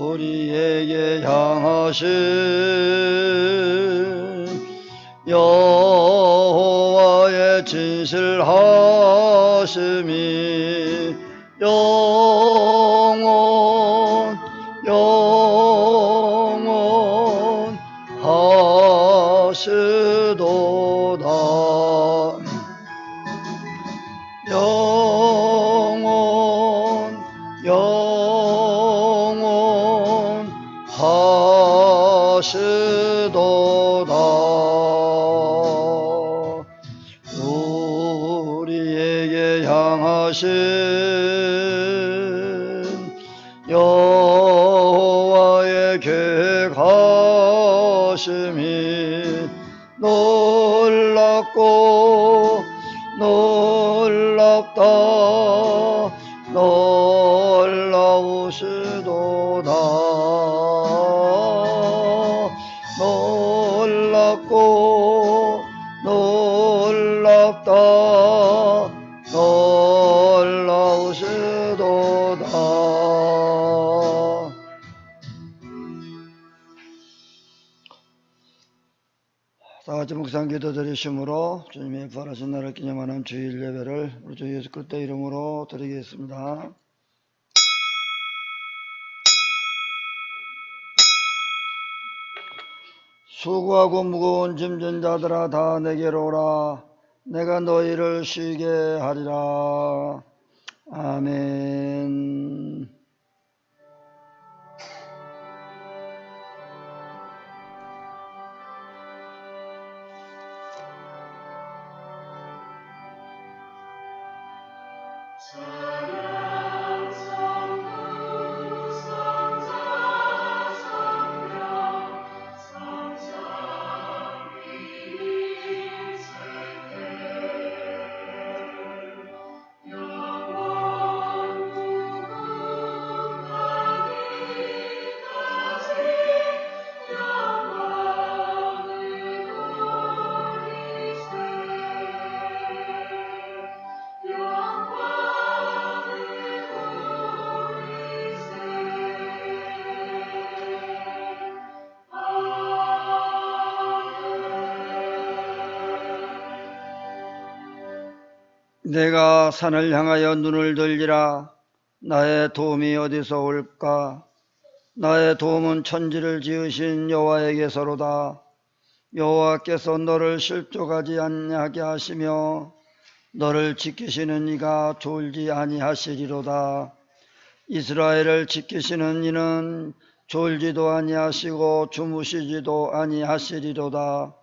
우리에게 향하신 여호와의 진실하심이 영원하시도다. 영원하시도다. 우리에게 향하신 여호와의 계획하심이 놀랍고 놀랍다. 놀라우시도다. 놀랍고 놀랍다. 놀라우시도다. 다같이 묵상 기도 드리심으로 주님의 부활하신 날을 기념하는 주일 예배를 우리 주 예수 그리스도 이름으로 드리겠습니다. 수고하고 무거운 짐진 자들아 다 내게로 오라. 내가 너희를 쉬게 하리라. 아멘. 내가 산을 향하여 눈을 들리라. 나의 도움이 어디서 올까? 나의 도움은 천지를 지으신 여호와에게서로다. 여호와께서 너를 실족하지 아니하게 하시며 너를 지키시는 이가 졸지 아니하시리로다. 이스라엘을 지키시는 이는 졸지도 아니하시고 주무시지도 아니하시리로다.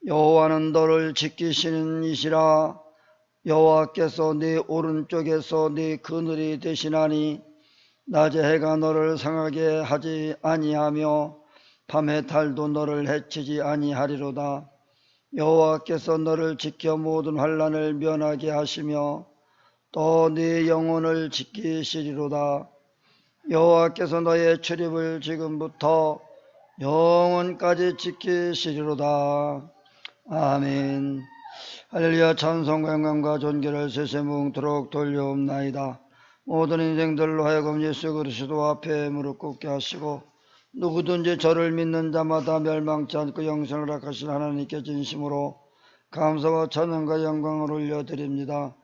여호와는 너를 지키시는 이시라. 여호와께서 네 오른쪽에서 네 그늘이 되시나니 낮에 해가 너를 상하게 하지 아니하며 밤에 달도 너를 해치지 아니하리로다. 여호와께서 너를 지켜 모든 환난을 면하게 하시며 또 네 영혼을 지키시리로다. 여호와께서 너의 출입을 지금부터 영원까지 지키시리로다. 아멘. 할렐루야. 찬송과 영광과 존귀를 세세무궁토록 돌려옵나이다. 모든 인생들로 하여금 예수 그리스도 앞에 무릎 꿇게 하시고 누구든지 저를 믿는 자마다 멸망치 않고 영생을 허락하신 하나님께 진심으로 감사와 찬양과 영광을 올려드립니다.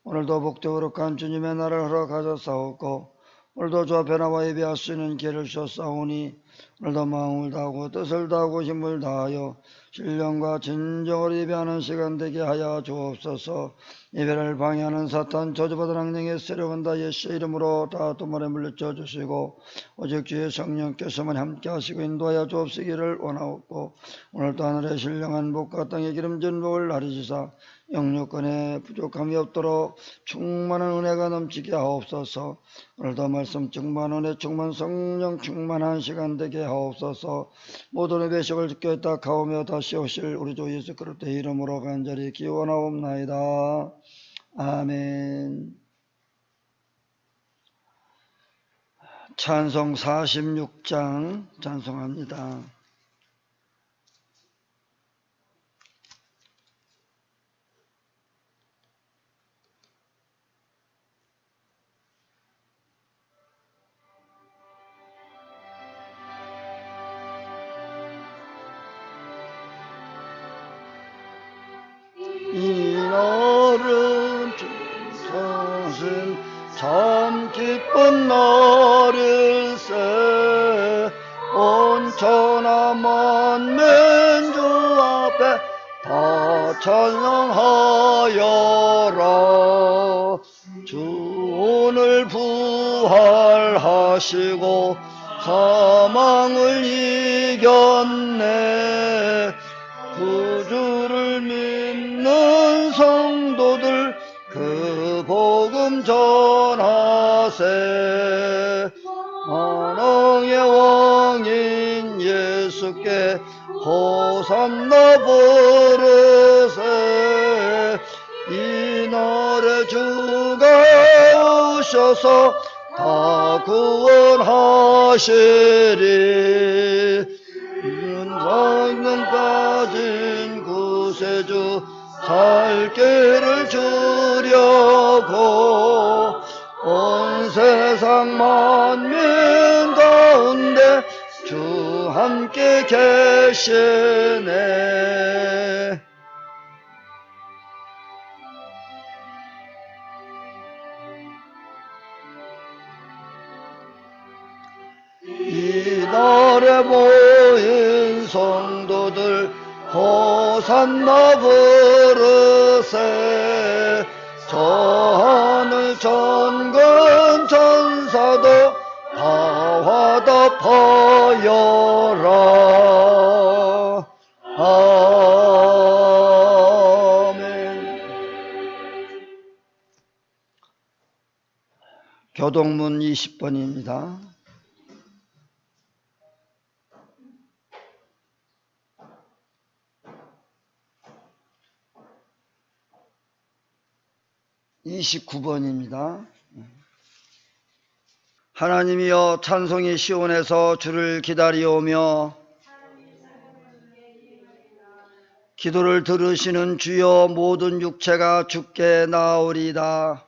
오늘도 복되고 거룩한 주님의 날을 허락하셨사옵고 오늘도 주 앞에 나와 예배할 수 있는 기회를 주셨사오니 오늘도 마음을 다하고 뜻을 다하고 힘을 다하여 신령과 진정으로 예배하는 시간 되게 하여 주옵소서. 예배를 방해하는 사탄 저주받은 악령의 세력은 다 예수의 이름으로 다 도말에 물리쳐 주시고 오직 주의 성령께서만 함께 하시고 인도하여 주옵시기를 원하옵고 오늘도 하늘의 신령한 복과 땅의 기름진 복을 나리시사 영육간에 부족함이 없도록 충만한 은혜가 넘치게 하옵소서. 오늘도 말씀 충만 은혜 충만 성령 충만한 시간 되게 하옵소서. 모든 배식을 지켰다 가오며 다시 오실 우리 주 예수 그리스도의 이름으로 간절히 기원하옵나이다. 아멘. 찬송 46장 찬송합니다. 기쁜 날일세 온 천하 만민 주 앞에 다 찬양하여라. 주 오늘 부활하시고 사망을 이겼네. 구주를 믿는 성도들 그 복음 전하세. 만왕의 왕인 예수께 호산나 부르세. 이날에 주가 오셔서 다 구원하시리. 윤상은 빠진 구세주 살 길을 주려고 온 세상 만민 가운데 주 함께 계시네. 이날에 모인 성도들 호산나 부르세. 저 하늘 천군 천사도 다 화답하여라. 아멘. 교동문 20번입니다. (29번입니다) 하나님이여 찬송이 시온에서 주를 기다리오며 기도를 들으시는 주여 모든 육체가 주께 나오리다.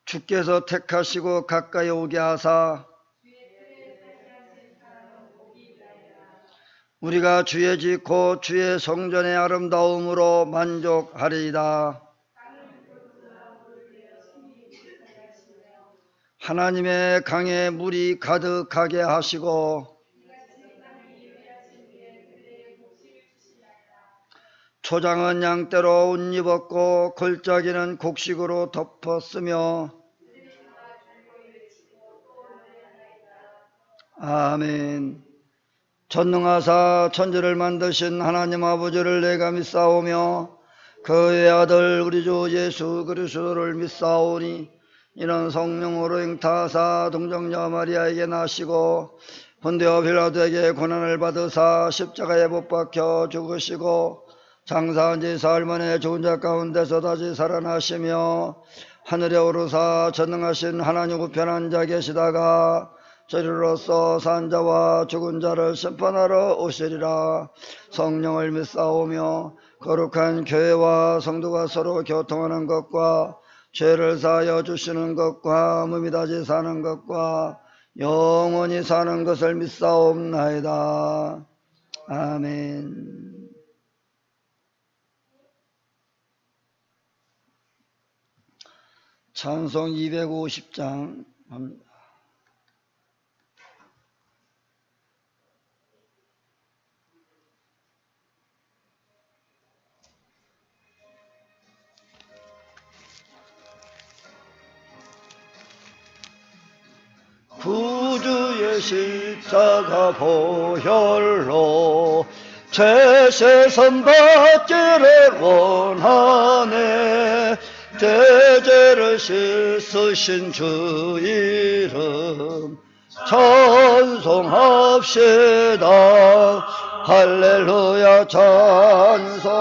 주께서 택하시고 가까이 오게 하사 우리가 주의 짓고 주의 성전의 아름다움으로 만족하리이다. 하나님의 강에 물이 가득하게 하시고 초장은 양떼로 옷 입었고 골짜기는 곡식으로 덮었으며 아멘. 전능하사 천지를 만드신 하나님 아버지를 내가 믿사오며 그의 아들 우리 주 예수 그리스도를 믿사오니 이는 성령으로 잉타하사 동정녀 마리아에게 나시고 본디오 빌라도에게 고난을 받으사 십자가에 못 박혀 죽으시고 장사한 지 사흘 만에 죽은 자 가운데서 다시 살아나시며 하늘에 오르사 전능하신 하나님 우편한 자 계시다가 저리로서 산 자와 죽은 자를 심판하러 오시리라. 성령을 믿사오며 거룩한 교회와 성도가 서로 교통하는 것과 죄를 사하여 주시는 것과 몸이 다시 사는 것과 영원히 사는 것을 믿사옵나이다. 아멘. 찬송 250장 합니다. 구주의 십자가 보혈로 죄세선 받기를 원하네. 죄를 씻으신 주 이름 찬송합시다. 할렐루야 찬송합시다.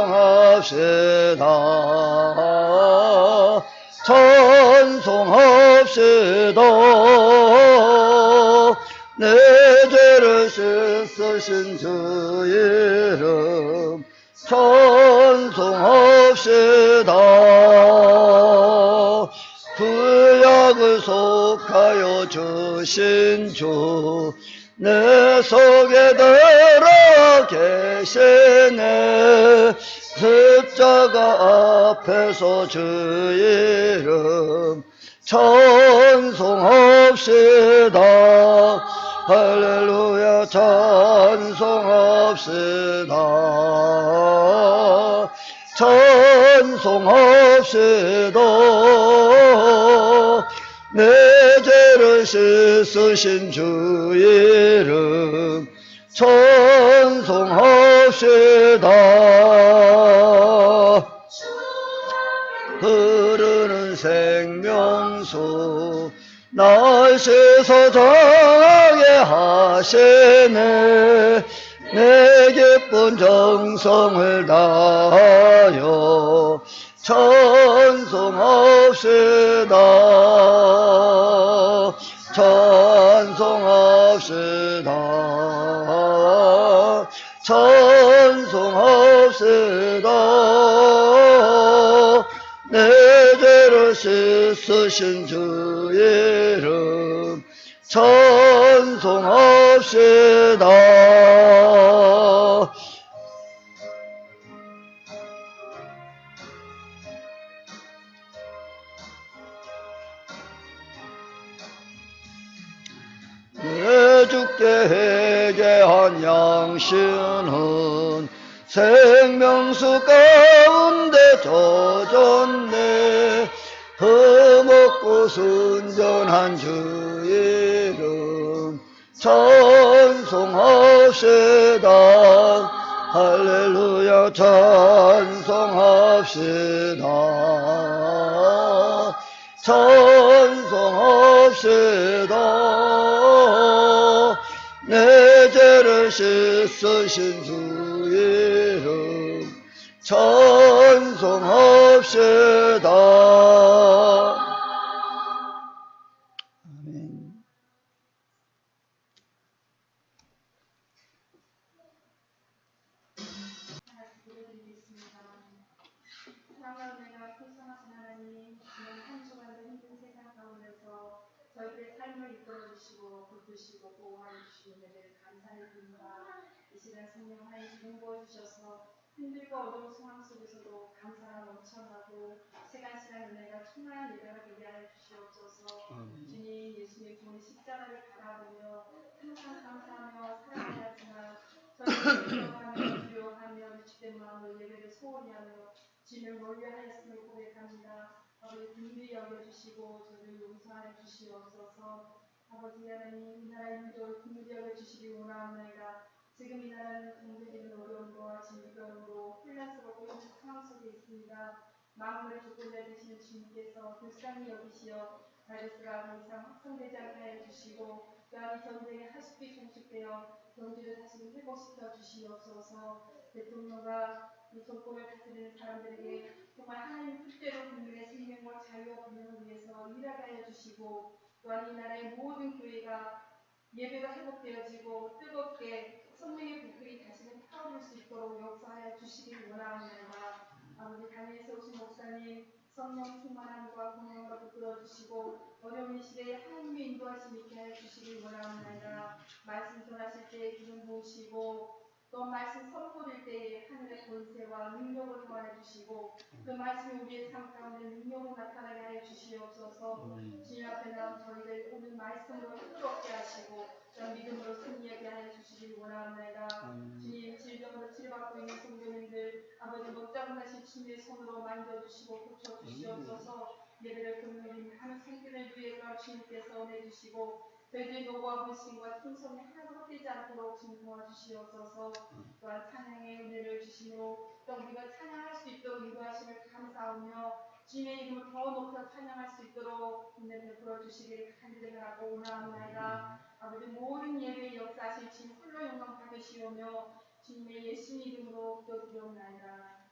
찬송합시다. 내 죄를 씻으신 주 이름 찬송합시다. 구약을 속하여 주신 주 내 속에 들어 계시네. 십자가 앞에서 주 이름 찬송합시다. 할렐루야 찬송합시다. 찬송합시다. 내 죄를 씻으신 주 이름 찬송합시다. 흐르는 생명수 날 씻어정하게 하시네. 내 기쁜 정성을 다하여 찬송합시다. 찬송합시다. 찬송합시다. 내 죄를 씻으신 주 이름 찬송합시다. 내 주께 회개한 양심은 생명수 가운데 젖었네. 흠없고 순전한 주 이름 찬송합시다. 할렐루야 찬송합시다. 찬송합시다. 내 죄를 씻으신 주 이름 찬송합시다. 아멘. 사랑하는 내가 불쌍하신 하나님, 지난 한 주간의 힘든 세상 가운데서 저희들의 삶을 이끌어주시고 붙드시고 보호하여 주시는 은혜를 감사히 드립니다. 이 시간 성령 하나님 기름 부어주셔서 힘들고 어려운 상황 속에서도 감사가 넘쳐나고 시간 은혜가 충만한 예배가 되게 하여 주시옵소서. 주님, 예수님 부모님 십자가를 바라보며 항상 감사하며 살아가야 하지만 저희를 인정하며 두려워하며 주된 마음으로 예배를 소홀히 하며 주님을 멀리하였음을 고백합니다. 아버지 긍휼히 여겨주시고 저를 용서하여 주시옵소서. 아버지 하나님, 이 나라의 민족을 긍휼히 여겨주시기 원하옵나이다. 지금 이 나라는 경제적인 어려움과 질병으로 혼란스럽고 힘든 상황 속에 있습니다. 만물의 주권자 되시는 주님께서 불쌍히 여기시어 바이러스가 더 이상 확산되지 않게 하여 주시고 또한 이 전쟁이 하십기 종식되어 경제를 다시 회복시켜 주시옵소서. 대통령과 이 정권을 다스리는 사람들에게 정말 하나님 뜻대로 국민의 생명과 자유와 분명을 위해서 일하게 하여 주시고 또한 이 나라의 모든 교회가 예배가 회복되어지고 뜨겁게 성령의 불길이 다시금 타오를 수 있도록 역사하여 주시길 원하옵나이다. 아버지 단위에서 오신 목사님 성령 충만함과 공명으로 붙들어주시고 어려운 이 시대에 하나님의 인도하심 있게 하여 주시길 원하옵나이다. 말씀 전하실 때에 기름 부으시고 또 말씀 선포될 때에 하늘의 권세와 능력을 더하여 주시고 그 말씀이 우리의 삶 가운데 능력으로 나타나게 하여 주시옵소서. 주님 앞에 나온 저희들 오늘 말씀으로 힘들었게 하시고 또 믿음으로 승리하게 하여 주시길 원하옵나이다. 주님, 질병으로 치료받고 있는 성도님들 아버지 못자분하신 주님의 손으로 만져주시고 고쳐주시옵소서. 예배를 금요일 하는 생기를 위해 주님께서 내주시고 저희들의 노고와 불신과 충성이 하나도 헛되지 않도록 주님 도와주시옵소서. 또한 찬양의 은혜를 주시므로 또 우리가 찬양할 수 있도록 인도하심을 감사하며 주님의 이름을 더 높여 찬양할 수 있도록 은혜 베풀어 주시기를 간절히 바라고 원하옵나이다. 아버지 모든 예배의 역사하실 주님 홀로 영광 받으시오며 주님의 예수님 이름으로 기도드리옵나이다.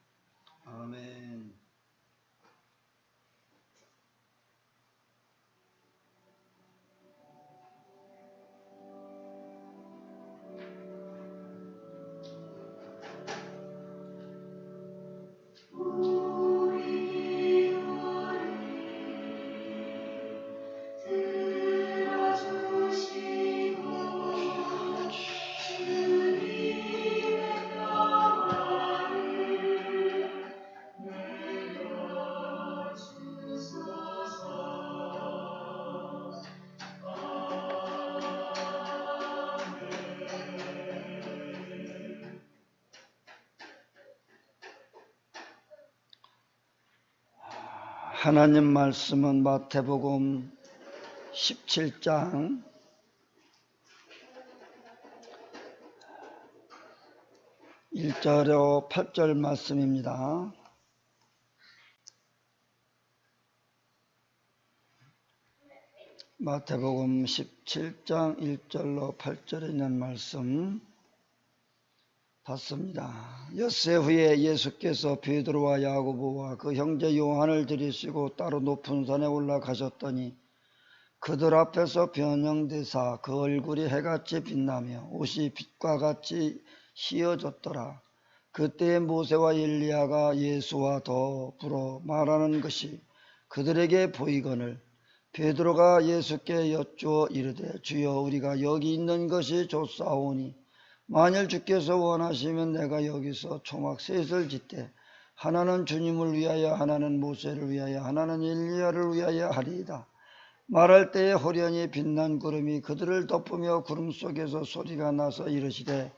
아멘. 하나님 말씀은 마태복음 17장 1절로 8절 말씀입니다. 마태복음 17장 1절로 8절에 있는 말씀 받습니다. 엿새 후에 예수께서 베드로와 야고보와 그 형제 요한을 들이시고 따로 높은 산에 올라가셨더니 그들 앞에서 변형되사 그 얼굴이 해같이 빛나며 옷이 빛과 같이 희어졌더라. 그때 모세와 엘리야가 예수와 더불어 말하는 것이 그들에게 보이거늘 베드로가 예수께 여쭈어 이르되 주여 우리가 여기 있는 것이 좋사오니 만일 주께서 원하시면 내가 여기서 초막 셋을 짓되 하나는 주님을 위하여 하나는 모세를 위하여 하나는 엘리야를 위하여 하리이다. 말할 때에 호련히 빛난 구름이 그들을 덮으며 구름 속에서 소리가 나서 이르시되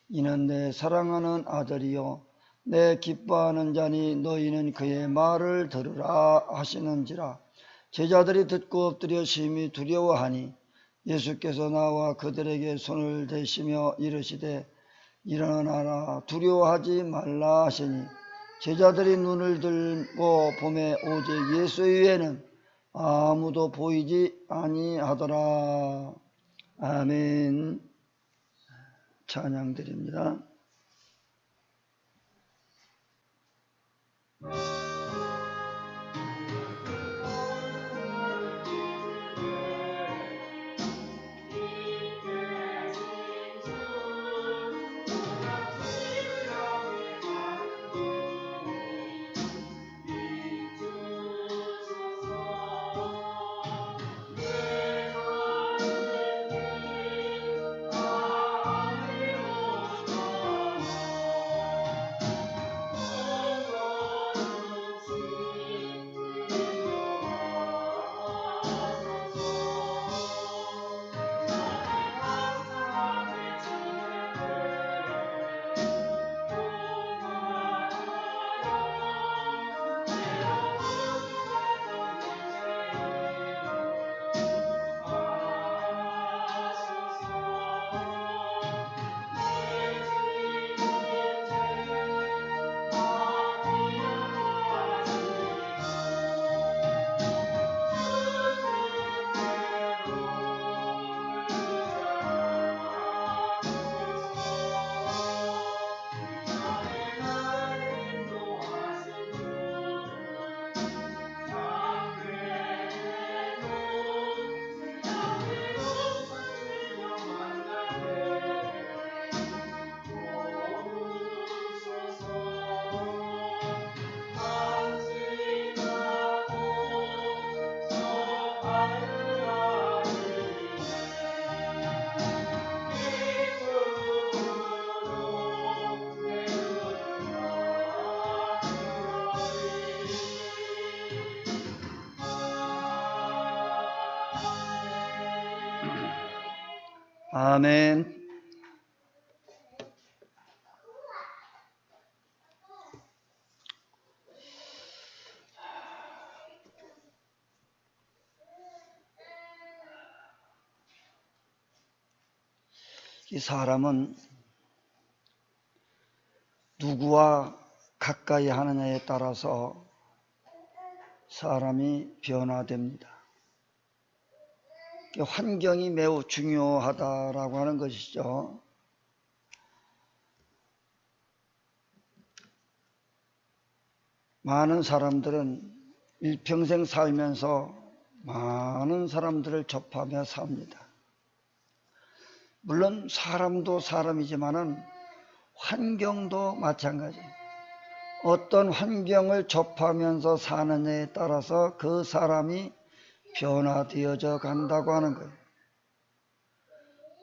이는 내 사랑하는 아들이요 내 기뻐하는 자니 너희는 그의 말을 들으라 하시는지라. 제자들이 듣고 엎드려 심히 두려워하니 예수께서 나와 그들에게 손을 대시며 이르시되 일어나라 두려워하지 말라 하시니 제자들이 눈을 들고 보매 오직 예수 외에는 아무도 보이지 아니하더라. 아멘. 찬양드립니다. 아멘. 이 사람은 누구와 가까이 하느냐에 따라서 사람이 변화됩니다. 환경이 매우 중요하다라고 하는 것이죠. 많은 사람들은 일평생 살면서 많은 사람들을 접하며 삽니다. 물론 사람도 사람이지만은 환경도 마찬가지예요. 어떤 환경을 접하면서 사느냐에 따라서 그 사람이 변화되어져 간다고 하는 거예요.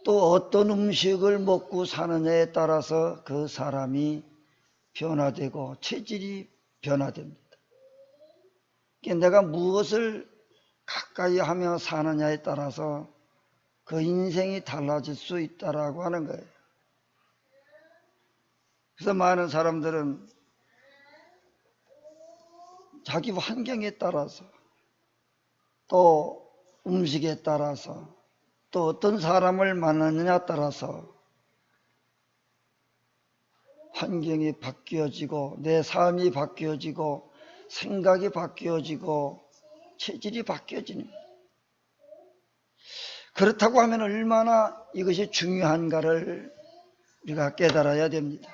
또 어떤 음식을 먹고 사느냐에 따라서 그 사람이 변화되고 체질이 변화됩니다. 내가 무엇을 가까이 하며 사느냐에 따라서 그 인생이 달라질 수 있다라고 하는 거예요. 그래서 많은 사람들은 자기 환경에 따라서, 또 음식에 따라서, 또 어떤 사람을 만나느냐에 따라서 환경이 바뀌어지고 내 삶이 바뀌어지고 생각이 바뀌어지고 체질이 바뀌어지는 거예요. 그렇다고 하면 얼마나 이것이 중요한가를 우리가 깨달아야 됩니다.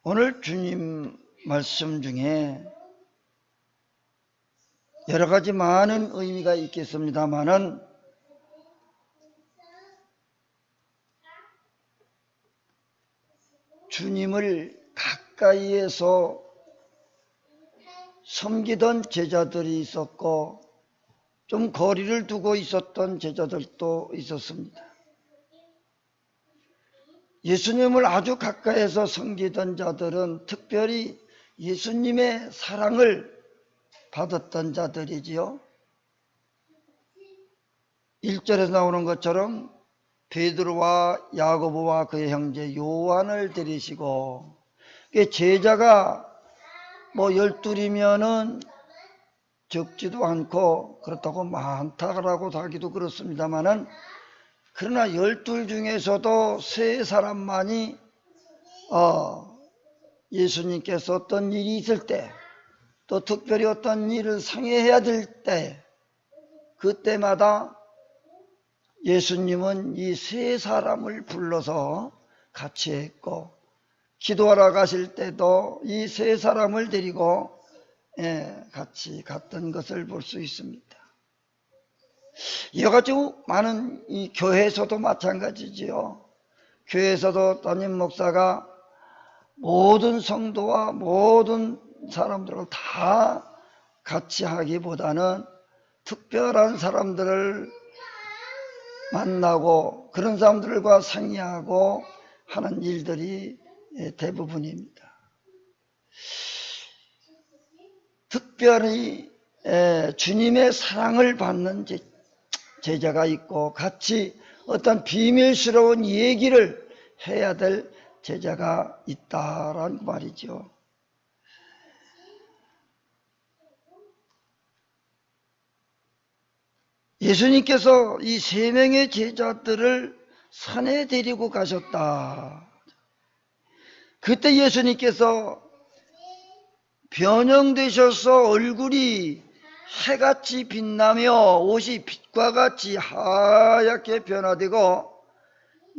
오늘 주님 말씀 중에 여러 가지 많은 의미가 있겠습니다마는 주님을 가까이에서 섬기던 제자들이 있었고 좀 거리를 두고 있었던 제자들도 있었습니다. 예수님을 아주 가까이에서 섬기던 자들은 특별히 예수님의 사랑을 받았던 자들이지요. 1절에서 나오는 것처럼 베드로와 야고보와 그의 형제 요한을 데리시고, 제자가 뭐 12이면은 적지도 않고 그렇다고 많다라고 하기도 그렇습니다만은, 그러나 12 중에서도 3사람만이 예수님께서 어떤 일이 있을 때, 또 특별히 어떤 일을 상해해야 될 때, 그때마다 예수님은 이 3사람을 불러서 같이 했고, 기도하러 가실 때도 이 3사람을 데리고 같이 갔던 것을 볼 수 있습니다. 이와 같이 많은 이 교회에서도 마찬가지지요. 교회에서도 담임 목사가 모든 성도와 모든 사람들을 다 같이 하기보다는 특별한 사람들을 만나고 그런 사람들과 상의하고 하는 일들이 대부분입니다. 특별히 주님의 사랑을 받는 제자가 있고 같이 어떤 비밀스러운 얘기를 해야 될 제자가 있다라는 말이죠. 예수님께서 이 3명의 제자들을 산에 데리고 가셨다. 그때 예수님께서 변형되셔서 얼굴이 해같이 빛나며 옷이 빛과 같이 하얗게 변화되고,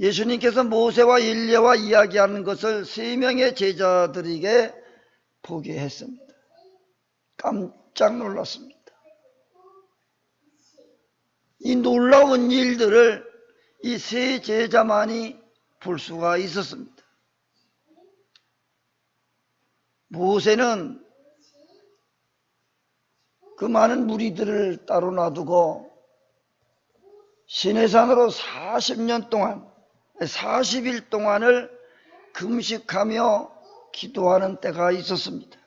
예수님께서 모세와 엘리야와 이야기하는 것을 3명의 제자들에게 보게 했습니다. 깜짝 놀랐습니다. 이 놀라운 일들을 이 3 제자만이 볼 수가 있었습니다. 모세는 그 많은 무리들을 따로 놔두고 시내산으로 40년 동안 40일 동안을 금식하며 기도하는 때가 있었습니다.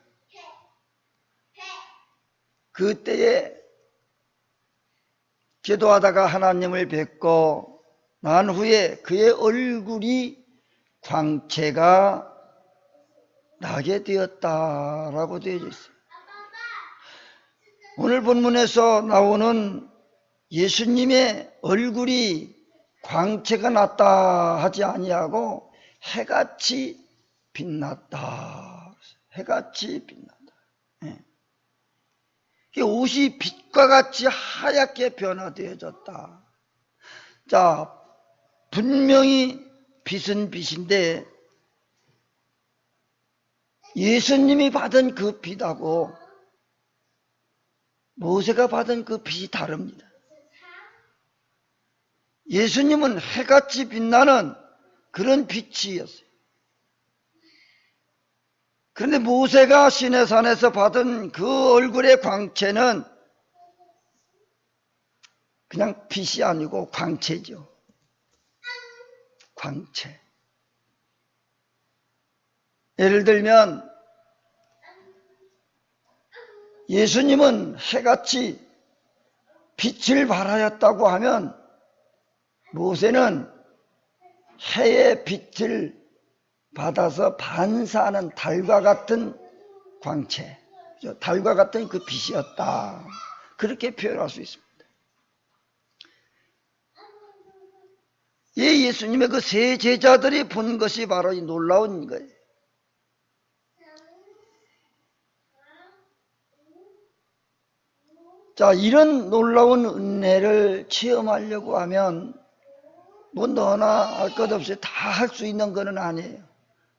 그때에 기도하다가 하나님을 뵙고 난 후에 그의 얼굴이 광채가 나게 되었다라고 되어 있어요. 오늘 본문에서 나오는 예수님의 얼굴이 광채가 났다 하지 아니하고 해같이 빛났다. 해같이 빛났다. 옷이 빛과 같이 하얗게 변화되어졌다. 자, 분명히 빛은 빛인데 예수님이 받은 그 빛하고 모세가 받은 그 빛이 다릅니다. 예수님은 해같이 빛나는 그런 빛이었어요. 그런데 모세가 시내산에서 받은 그 얼굴의 광채는 그냥 빛이 아니고 광채죠. 광채. 예를 들면 예수님은 해같이 빛을 발하였다고 하면 모세는 해의 빛을 받아서 반사하는 달과 같은 광채, 달과 같은 그 빛이었다. 그렇게 표현할 수 있습니다. 예수님의 그 세 제자들이 본 것이 바로 이 놀라운 거예요. 자, 이런 놀라운 은혜를 체험하려고 하면 뭐 너나 할 것 없이 다 할 수 있는 것은 아니에요.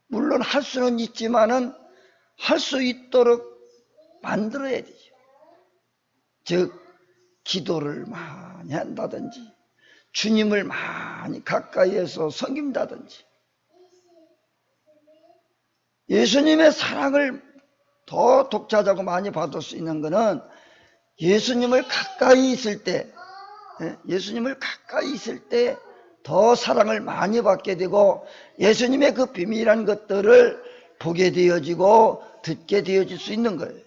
물론 할 수는 있지만은 할 수 있도록 만들어야 되죠. 즉 기도를 많이 한다든지 주님을 많이 가까이에서 섬긴다든지 예수님의 사랑을 더 독자적으로 많이 받을 수 있는 것은 예수님을 가까이 있을 때, 예수님을 가까이 있을 때 더 사랑을 많이 받게 되고 예수님의 그 비밀한 것들을 보게 되어지고 듣게 되어질 수 있는 거예요.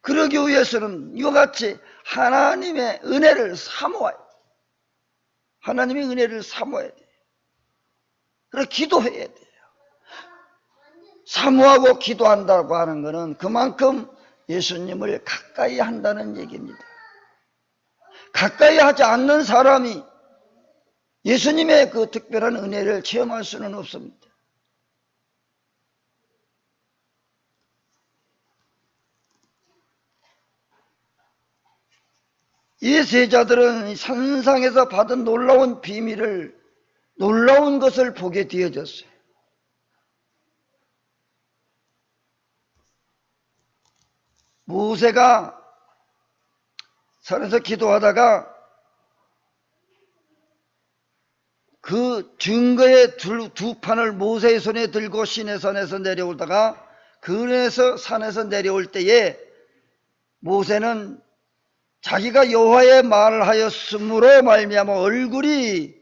그러기 위해서는 이와 같이 하나님의 은혜를 사모해야 돼요. 하나님의 은혜를 사모해야 돼요. 그래서 기도해야 돼요. 사모하고 기도한다고 하는 것은 그만큼 예수님을 가까이 한다는 얘기입니다. 가까이 하지 않는 사람이 예수님의 그 특별한 은혜를 체험할 수는 없습니다. 이 세자들은 산상에서 받은 놀라운 비밀을, 놀라운 것을 보게 되어졌어요. 모세가 산에서 기도하다가 그 증거의 두 판을 모세의 손에 들고 시내산에서 내려오다가 그에서 산에서 내려올 때에 모세는 자기가 여호와의 말을 하였으므로 말미암아 얼굴이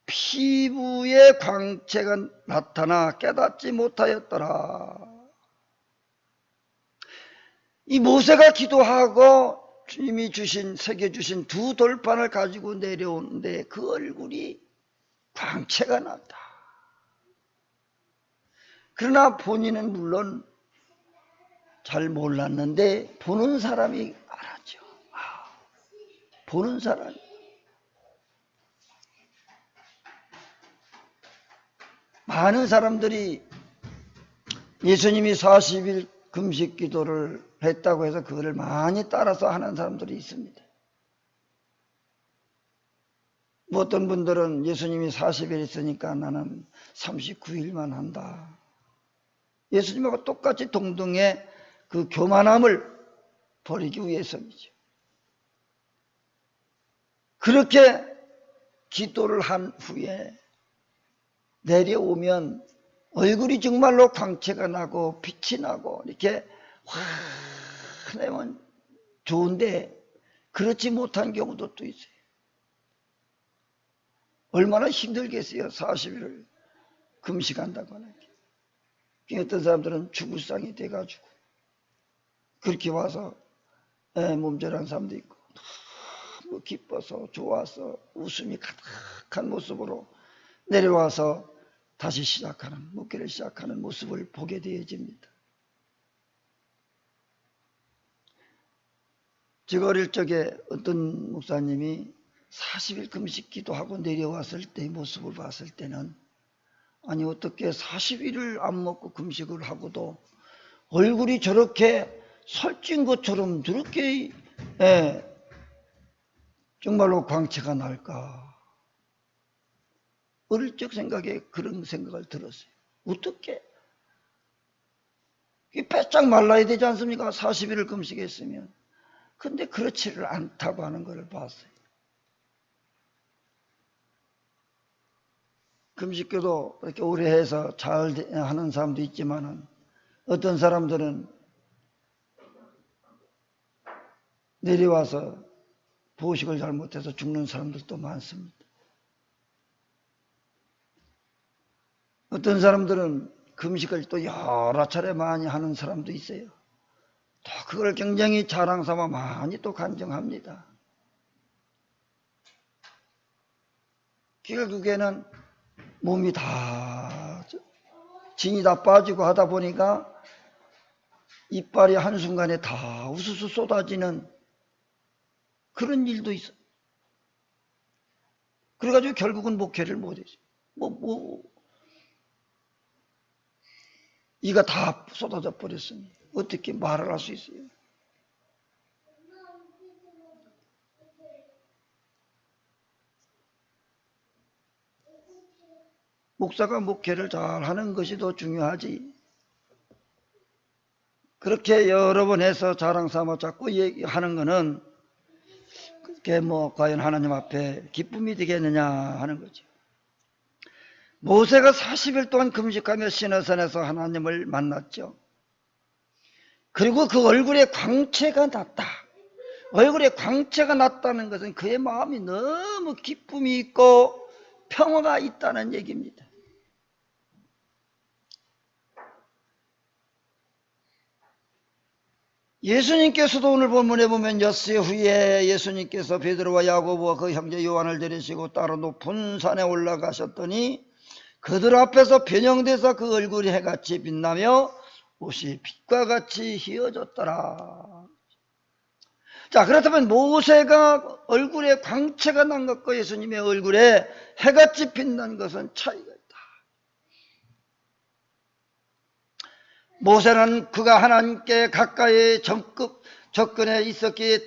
피부의 광채가 나타나 깨닫지 못하였더라. 이 모세가 기도하고 주님이 새겨주신 두 돌판을 가지고 내려오는데 그 얼굴이 광채가 났다. 그러나 본인은 물론 잘 몰랐는데 보는 사람이 알았죠. 보는 사람이. 많은 사람들이 예수님이 40일 금식 기도를 했다고 해서 그거를 많이 따라서 하는 사람들이 있습니다. 어떤 분들은 예수님이 40일 있으니까 나는 39일만 한다. 예수님하고 똑같이 동등의 그 교만함을 버리기 위해서이죠. 그렇게 기도를 한 후에 내려오면 얼굴이 정말로 광채가 나고 빛이 나고 이렇게 환하면 좋은데 그렇지 못한 경우도 또 있어요. 얼마나 힘들겠어요. 40일을 금식한다고 하는 게. 어떤 사람들은 죽을 상이 돼가지고 그렇게 와서 몸절한 사람도 있고 너무 기뻐서 좋아서 웃음이 가득한 모습으로 내려와서 다시 시작하는, 묵기를 시작하는 모습을 보게 되어집니다. 제가 어릴 적에 어떤 목사님이 40일 금식 기도하고 내려왔을 때의 모습을 봤을 때는 아니 어떻게 40일을 안 먹고 금식을 하고도 얼굴이 저렇게 살찐 것처럼 저렇게 정말로 광채가 날까. 어릴 적 생각에 그런 생각을 들었어요. 어떻게? 바짝 말라야 되지 않습니까? 40일을 금식했으면. 근데 그렇지를 않다고 하는 것을 봤어요. 금식교도 이렇게 오래 해서 잘 하는 사람도 있지만은 어떤 사람들은 내려와서 보식을 잘못해서 죽는 사람들도 많습니다. 어떤 사람들은 금식을 또 여러 차례 많이 하는 사람도 있어요. 또 그걸 굉장히 자랑 삼아 많이 또 간증합니다. 결국에는 몸이 다 진이 다 빠지고 하다 보니까 이빨이 한순간에 다 우수수 쏟아지는 그런 일도 있어. 그래가지고 결국은 목회를 못했어요. 이가 다 쏟아져 버렸으니 어떻게 말을 할 수 있어요? 목사가 목회를 잘 하는 것이 더 중요하지. 그렇게 여러 번 해서 자랑 삼아 자꾸 얘기하는 거는 그게 과연 하나님 앞에 기쁨이 되겠느냐 하는 거죠. 모세가 40일 동안 금식하며 시내산에서 하나님을 만났죠. 그리고 그 얼굴에 광채가 났다. 얼굴에 광채가 났다는 것은 그의 마음이 너무 기쁨이 있고 평화가 있다는 얘기입니다. 예수님께서도 오늘 본문에 보면 엿새 후에 예수님께서 베드로와 야고보와 그 형제 요한을 데리시고 따로 높은 산에 올라가셨더니 그들 앞에서 변형돼서 그 얼굴이 해같이 빛나며 옷이 빛과 같이 휘어졌더라. 자, 그렇다면 모세가 얼굴에 광채가 난 것과 예수님의 얼굴에 해같이 빛난 것은 차이가 있다. 모세는 그가 하나님께 가까이 접근해 있었기에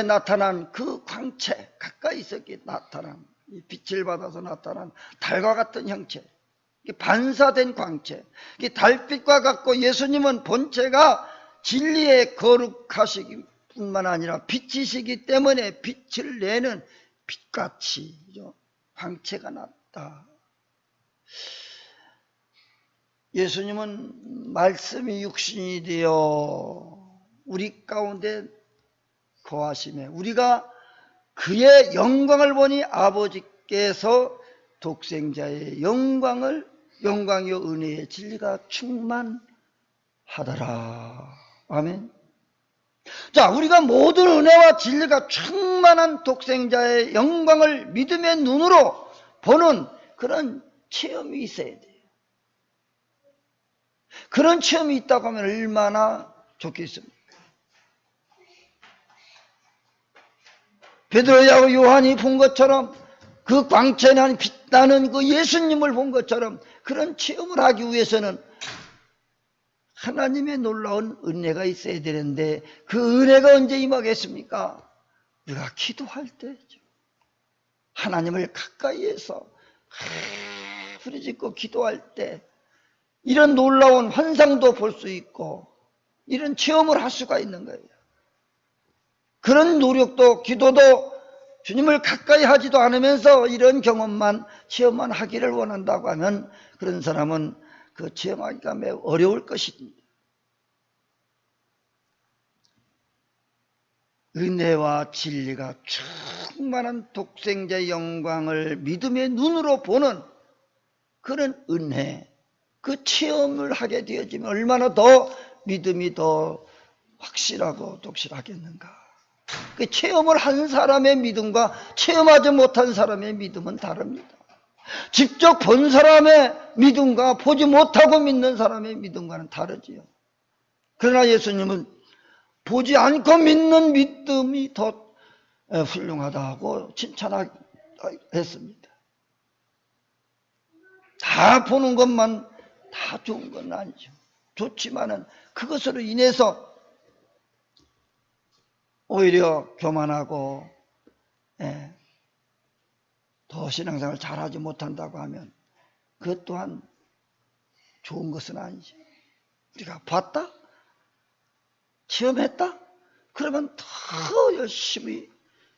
나타난 그 광채, 가까이 있었기에 나타난 빛을 받아서 나타난 달과 같은 형체, 반사된 광채, 달빛과 같고 예수님은 본체가 진리의 거룩하시기 뿐만 아니라 빛이시기 때문에 빛을 내는 빛같이 광채가 났다. 예수님은 말씀이 육신이 되어 우리 가운데 거하심에 우리가 그의 영광을 보니 아버지께서 독생자의 영광이요 은혜의 진리가 충만하더라. 아멘. 자, 우리가 모든 은혜와 진리가 충만한 독생자의 영광을 믿음의 눈으로 보는 그런 체험이 있어야 돼요. 그런 체험이 있다고 하면 얼마나 좋겠습니까? 베드로하고 요한이 본 것처럼 그 광채난 빛나는 그 예수님을 본 것처럼 그런 체험을 하기 위해서는 하나님의 놀라운 은혜가 있어야 되는데 그 은혜가 언제 임하겠습니까? 우리가 기도할 때죠. 하나님을 가까이에서 부르짖고 기도할 때 이런 놀라운 환상도 볼 수 있고 이런 체험을 할 수가 있는 거예요. 그런 노력도 기도도 주님을 가까이 하지도 않으면서 이런 경험만 체험만 하기를 원한다고 하면 그런 사람은 그 체험하기가 매우 어려울 것입니다. 은혜와 진리가 충만한 독생자의 영광을 믿음의 눈으로 보는 그런 은혜, 그 체험을 하게 되어지면 얼마나 더 믿음이 더 확실하고 독실하겠는가. 그 체험을 한 사람의 믿음과 체험하지 못한 사람의 믿음은 다릅니다. 직접 본 사람의 믿음과 보지 못하고 믿는 사람의 믿음과는 다르지요. 그러나 예수님은 보지 않고 믿는 믿음이 더 훌륭하다고 칭찬했습니다. 다 보는 것만 다 좋은 건 아니죠. 좋지만은 그것으로 인해서 오히려 교만하고 더 신앙생활을 잘하지 못한다고 하면 그것 또한 좋은 것은 아니죠. 우리가 봤다? 체험했다? 그러면 더 열심히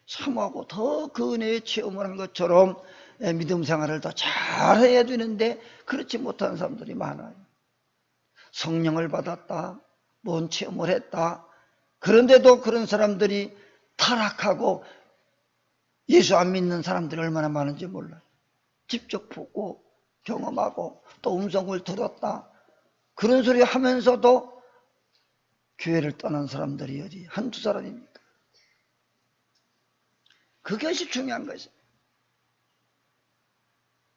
사모하고 더 그 은혜의 체험을 한 것처럼 믿음 생활을 더 잘해야 되는데 그렇지 못한 사람들이 많아요. 성령을 받았다, 뭔 체험을 했다. 그런데도 그런 사람들이 타락하고 예수 안 믿는 사람들이 얼마나 많은지 몰라요. 직접 보고 경험하고 또 음성을 들었다. 그런 소리 하면서도 교회를 떠난 사람들이 어디 한두 사람입니까? 그것이 중요한 것이에요.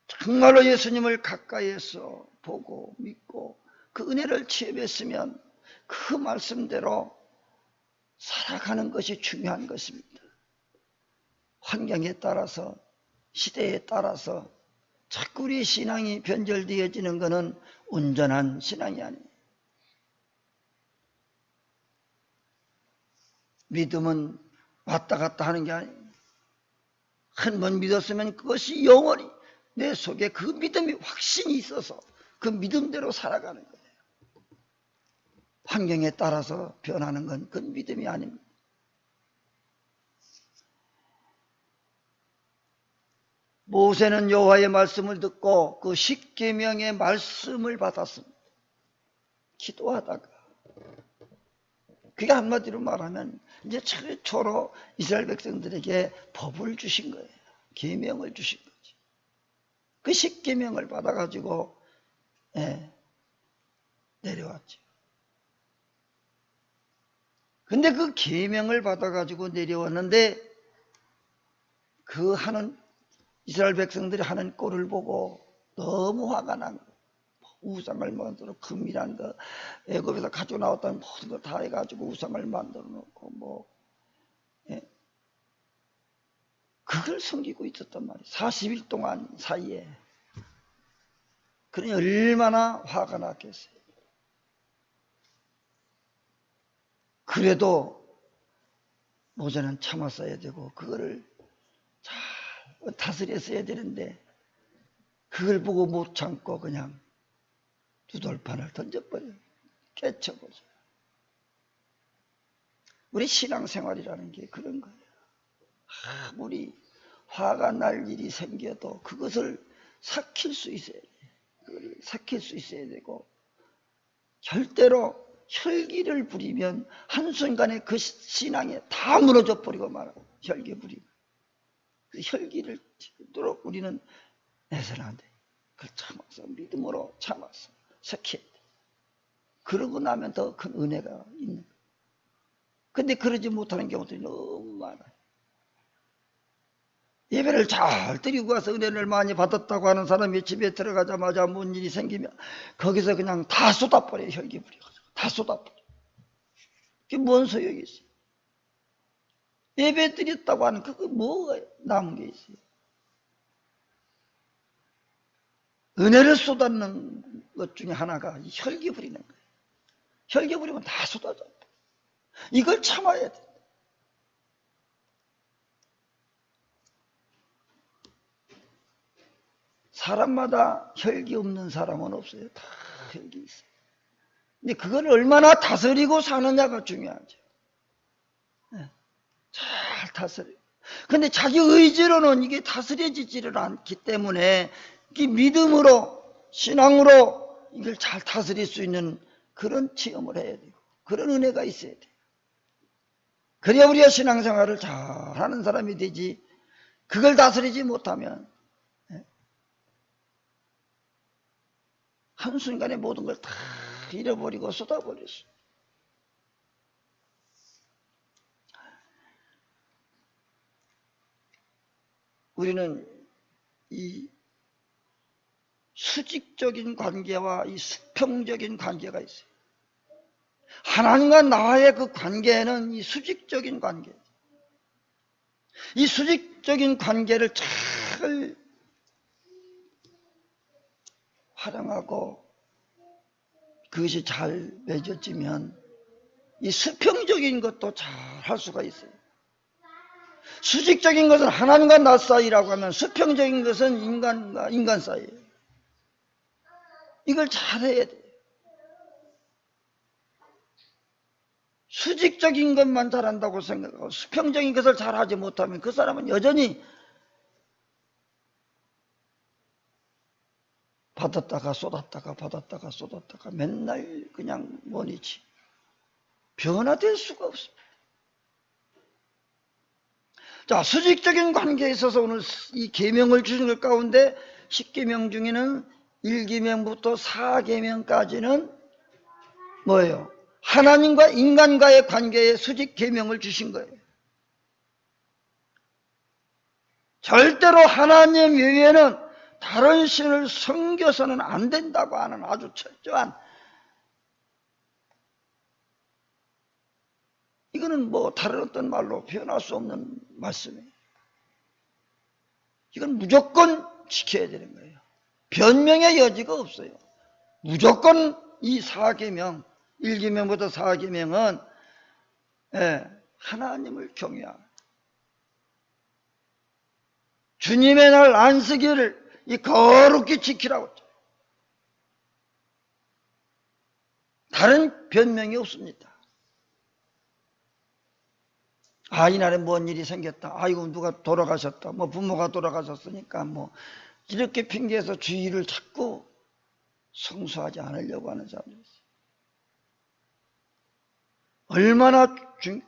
정말로 예수님을 가까이에서 보고 믿고 그 은혜를 체험했으면 그 말씀대로 살아가는 것이 중요한 것입니다. 환경에 따라서, 시대에 따라서 자꾸 우리 신앙이 변절되어지는 것은 온전한 신앙이 아니에요. 믿음은 왔다 갔다 하는 게 아니에요. 한 번 믿었으면 그것이 영원히 내 속에 그 믿음이 확신이 있어서 그 믿음대로 살아가는 거예요. 환경에 따라서 변하는 건 그 믿음이 아닙니다. 모세는 여호와의 말씀을 듣고 그 십계명의 말씀을 받았습니다. 기도하다가 그게 한마디로 말하면 이제 최초로 이스라엘 백성들에게 법을 주신 거예요. 계명을 주신 거지. 그 십계명을 받아가지고 내려왔죠. 근데 그 계명을 받아가지고 내려왔는데 그 하는 이스라엘 백성들이 하는 꼴을 보고 너무 화가 난 거예요. 우상을 만들어 금이란 거 애굽에서 가지고 나왔다는 모든 걸 다 해가지고 우상을 만들어 놓고 그걸 섬기고 있었단 말이에요. 40일 동안 사이에. 그러니 얼마나 화가 났겠어요. 그래도 모세는 참았어야 되고 그거를 잘 다스렸어야 되는데 그걸 보고 못 참고 그냥 두돌판을 던져버려요. 깨쳐버려요. 우리 신앙생활이라는 게 그런 거예요. 아무리 화가 날 일이 생겨도 그것을 삭힐 수 있어야 돼요. 그걸 삭힐 수 있어야 되고 절대로 혈기를 부리면 한순간에 그 신앙에 다 무너져 버리고 말아요. 혈기 부리고. 그 혈기를 지도록 우리는 내서는 안 돼. 그걸 참아서 믿음으로 참아서 삭혀야 돼. 그러고 나면 더 큰 은혜가 있는 거예요. 근데 그러지 못하는 경우들이 너무 많아요. 예배를 잘 드리고 와서 은혜를 많이 받았다고 하는 사람이 집에 들어가자마자 뭔 일이 생기면 거기서 그냥 다 쏟아버려요. 혈기 부려가지고 다 쏟아버려. 그게 뭔 소용이 있어요? 예배 드렸다고 하는 그거 뭐가 남은 게 있어요? 은혜를 쏟아는 것 중에 하나가 혈기 부리는 거예요. 혈기 부리면 다 쏟아져. 이걸 참아야 돼. 사람마다 혈기 없는 사람은 없어요. 다 혈기 있어요. 근데 그걸 얼마나 다스리고 사느냐가 중요하죠. 잘 다스려. 근데 자기 의지로는 이게 다스려지지를 않기 때문에 이 믿음으로, 신앙으로 이걸 잘 다스릴 수 있는 그런 체험을 해야 되고, 그런 은혜가 있어야 돼요. 그래야 우리가 신앙생활을 잘 하는 사람이 되지, 그걸 다스리지 못하면, 한순간에 모든 걸 다 잃어버리고 쏟아버렸어. 우리는 이 수직적인 관계와 이 수평적인 관계가 있어요. 하나님과 나와의 그 관계는 이 수직적인 관계. 이 수직적인 관계를 잘 활용하고 그것이 잘 맺어지면 이 수평적인 것도 잘 할 수가 있어요. 수직적인 것은 하나님과 나 사이라고 하면 수평적인 것은 인간과 인간 사이예요. 이걸 잘해야 돼요. 수직적인 것만 잘한다고 생각하고 수평적인 것을 잘하지 못하면 그 사람은 여전히 받았다가 쏟았다가 받았다가 쏟았다가 맨날 그냥 원이지 변화될 수가 없습니다. 자, 수직적인 관계에 있어서 오늘 이 계명을 주신 것 가운데 10계명 중에는 1계명부터 4계명까지는 뭐예요? 하나님과 인간과의 관계에 수직 계명을 주신 거예요. 절대로 하나님 외에는 다른 신을 섬겨서는 안 된다고 하는 아주 철저한 이거는 뭐 다른 어떤 말로 표현할 수 없는 말씀이에요. 이건 무조건 지켜야 되는 거예요. 변명의 여지가 없어요. 무조건 이 4계명, 1계명부터 4계명은 하나님을 경외하라. 주님의 날 안식일을 이 거룩히 지키라고 했죠. 다른 변명이 없습니다. 이날에 뭔 일이 생겼다. 아이고 누가 돌아가셨다. 뭐 부모가 돌아가셨으니까 뭐 이렇게 핑계해서 주일을 자꾸 성수하지 않으려고 하는 사람들이 있어요. 얼마나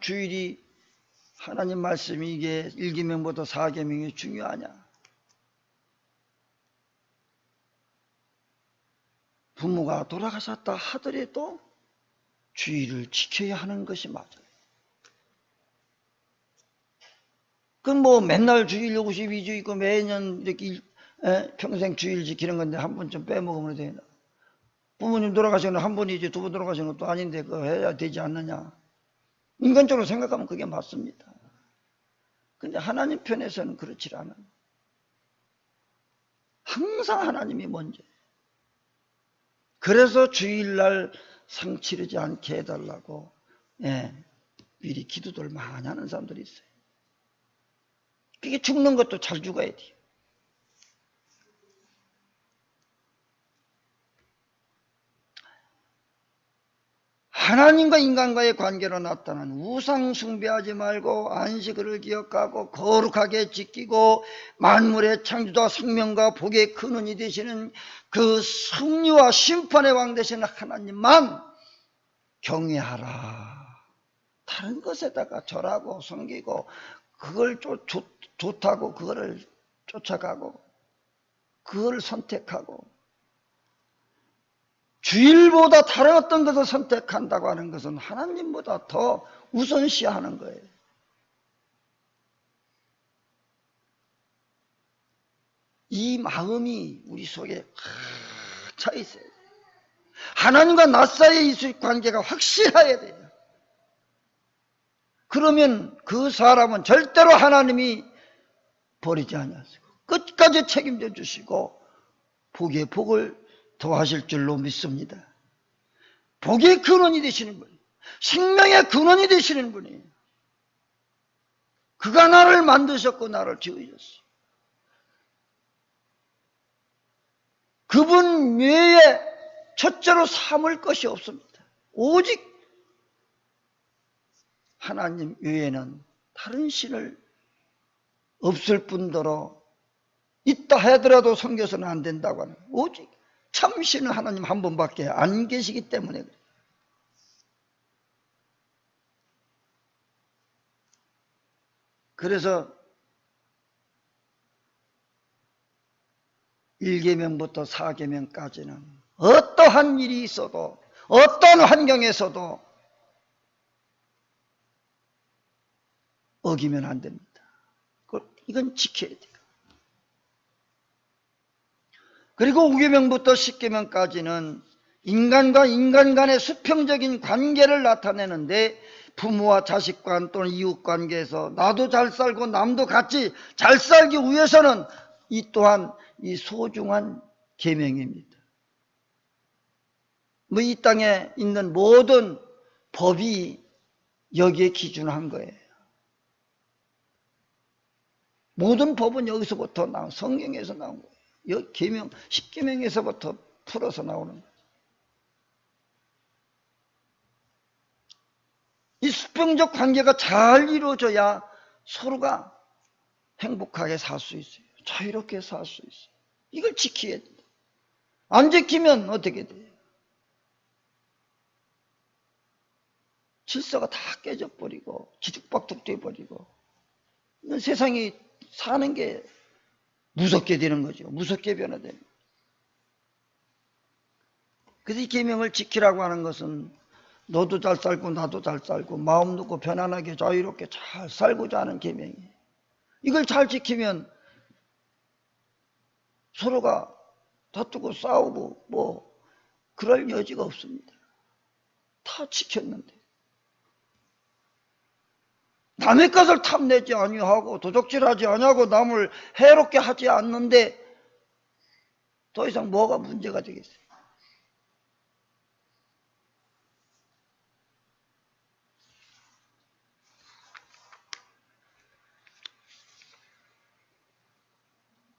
주일이 하나님 말씀이 이게 1계명보다 4계명이 중요하냐. 부모가 돌아가셨다 하더라도 주일을 지켜야 하는 것이 맞아요. 그건 뭐 맨날 주일 52주 있고 매년 이렇게 평생 주일 지키는 건데 한 번쯤 빼먹으면 되나. 부모님 돌아가시는 한 번이지 두 번 돌아가시는 것도 아닌데 그거 해야 되지 않느냐. 인간적으로 생각하면 그게 맞습니다. 근데 하나님 편에서는 그렇지 않아요. 항상 하나님이 먼저예요. 그래서 주일날 상 치르지 않게 해달라고 미리 기도들 많이 하는 사람들이 있어요. 그게 죽는 것도 잘 죽어야 돼요. 하나님과 인간과의 관계로 나타난 우상 숭배하지 말고 안식일을 기억하고 거룩하게 지키고 만물의 창조자 생명과 복의 근원이 되시는 그 승리와 심판의 왕 되시는 하나님만 경외하라. 다른 것에다가 절하고 섬기고 그걸 좋다고 그거를 쫓아가고 그걸 선택하고 주일보다 다른 어떤 것을 선택한다고 하는 것은 하나님보다 더 우선시하는 거예요. 이 마음이 우리 속에 차 있어요. 하나님과 나 사이의 이 관계가 확실해야 돼요. 그러면 그 사람은 절대로 하나님이 버리지 않으시고 끝까지 책임져 주시고 복의 복을 더하실 줄로 믿습니다. 복의 근원이 되시는 분, 생명의 근원이 되시는 분이에요. 그가 나를 만드셨고 나를 지으셨어요. 그분 외에 첫째로 삼을 것이 없습니다. 오직 하나님 외에는 다른 신을 없을 뿐더러 있다 하더라도 섬겨서는 안 된다고 하는, 오직 참신은 하나님 한 분밖에 안 계시기 때문에 그래요. 그래서 1계명부터 4계명까지는 어떠한 일이 있어도 어떤 환경에서도 어기면 안 됩니다. 이건 지켜야 돼요. 그리고 5계명부터 10계명까지는 인간과 인간 간의 수평적인 관계를 나타내는데 부모와 자식 간 또는 이웃 관계에서 나도 잘 살고 남도 같이 잘 살기 위해서는 이 또한 이 소중한 계명입니다. 뭐 이 땅에 있는 모든 법이 여기에 기준한 거예요. 모든 법은 여기서부터 나온, 성경에서 나온 거예요. 여기 계명, 10계명에서부터 풀어서 나오는 거예요. 이 수평적 관계가 잘 이루어져야 서로가 행복하게 살 수 있어요. 자유롭게 살 수 있어요. 이걸 지켜야 돼요. 안 지키면 어떻게 돼요? 질서가 다 깨져버리고 뒤죽박죽 돼버리고 세상이 사는 게 무섭게 되는 거죠. 무섭게 변화되는 거죠. 그래서 이 계명을 지키라고 하는 것은 너도 잘 살고 나도 잘 살고 마음 놓고 편안하게 자유롭게 잘 살고자 하는 계명이에요. 이걸 잘 지키면 서로가 다투고 싸우고 뭐 그럴 여지가 없습니다. 다 지켰는데. 남의 것을 탐내지 아니하고 도적질하지 아니하고 남을 해롭게 하지 않는데 더 이상 뭐가 문제가 되겠어요?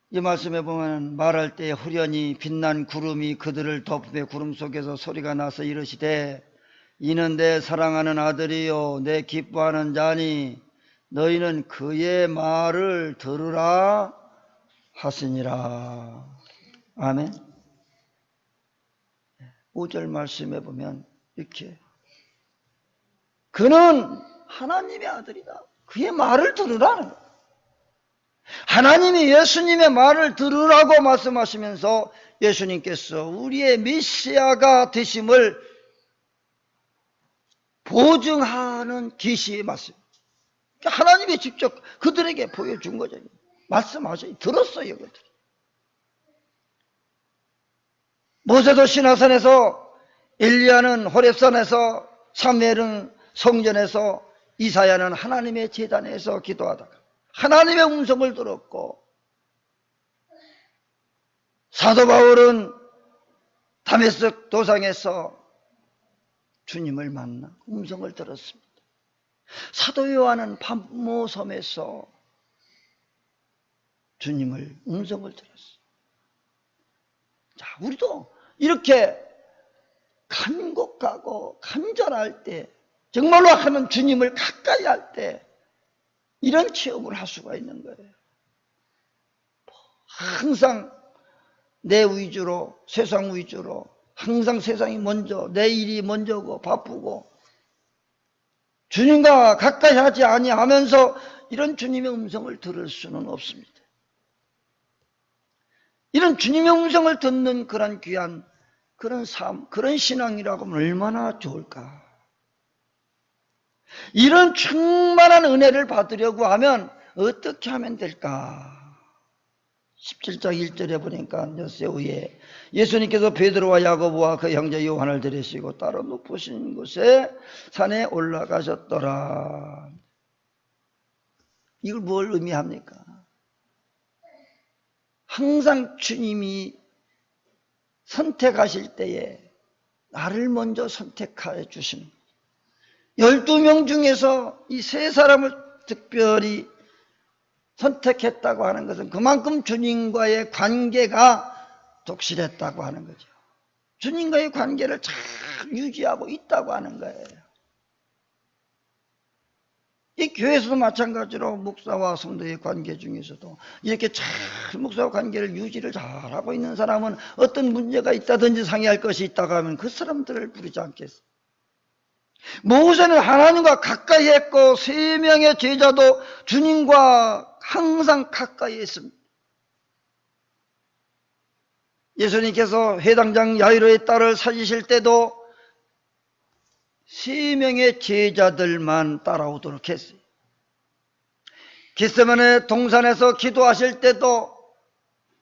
이 말씀에 보면 말할 때 후련히 빛난 구름이 그들을 덮으며 구름 속에서 소리가 나서 이르시되 이는 내 사랑하는 아들이요 내 기뻐하는 자니 너희는 그의 말을 들으라 하시니라. 아멘. 5절 말씀에 보면 이렇게 그는 하나님의 아들이다. 그의 말을 들으라는 거예요. 하나님이 예수님의 말을 들으라고 말씀하시면서 예수님께서 우리의 메시아가 되심을 보증하는 계시의 말씀. 하나님이 직접 그들에게 보여준 거죠. 말씀하셔요. 들었어요. 그들. 모세도 시나산에서, 엘리야는 호렙산에서, 사무엘은 성전에서, 이사야는 하나님의 제단에서 기도하다가 하나님의 음성을 들었고, 사도 바울은 다메섹 도상에서 주님을 만나 음성을 들었습니다. 사도 요한은 pat모섬에서 주님을 음성을 들었어요. 자, 우리도 이렇게 간곡하고 간절할 때, 정말로 하는 주님을 가까이 할 때 이런 체험을 할 수가 있는 거예요. 항상 내 위주로, 세상 위주로, 항상 세상이 먼저, 내 일이 먼저고 바쁘고 주님과 가까이 하지 아니하면서 이런 주님의 음성을 들을 수는 없습니다. 이런 주님의 음성을 듣는 그런 귀한 그런 삶, 그런 신앙이라고 하면 얼마나 좋을까. 이런 충만한 은혜를 받으려고 하면 어떻게 하면 될까? 17장 1절에 보니까 여세후에 예수님께서 베드로와 야고보와 그 형제 요한을 데리시고 따로 높으신 곳에 산에 올라가셨더라. 이걸 뭘 의미합니까? 항상 주님이 선택하실 때에 나를 먼저 선택해 주시는 12명 중에서 이 세 사람을 특별히 선택했다고 하는 것은 그만큼 주님과의 관계가 독실했다고 하는 거죠. 주님과의 관계를 잘 유지하고 있다고 하는 거예요. 이 교회에서도 마찬가지로 목사와 성도의 관계 중에서도 이렇게 잘 목사와 관계를 유지를 잘하고 있는 사람은 어떤 문제가 있다든지 상의할 것이 있다고 하면 그 사람들을 부르지 않겠어요. 모세는 하나님과 가까이 했고 3명의 제자도 주님과 항상 가까이 했습니다. 예수님께서 회당장 야이로의 딸을 살리실 때도 3명의 제자들만 따라오도록 했어요. 겟세마네 동산에서 기도하실 때도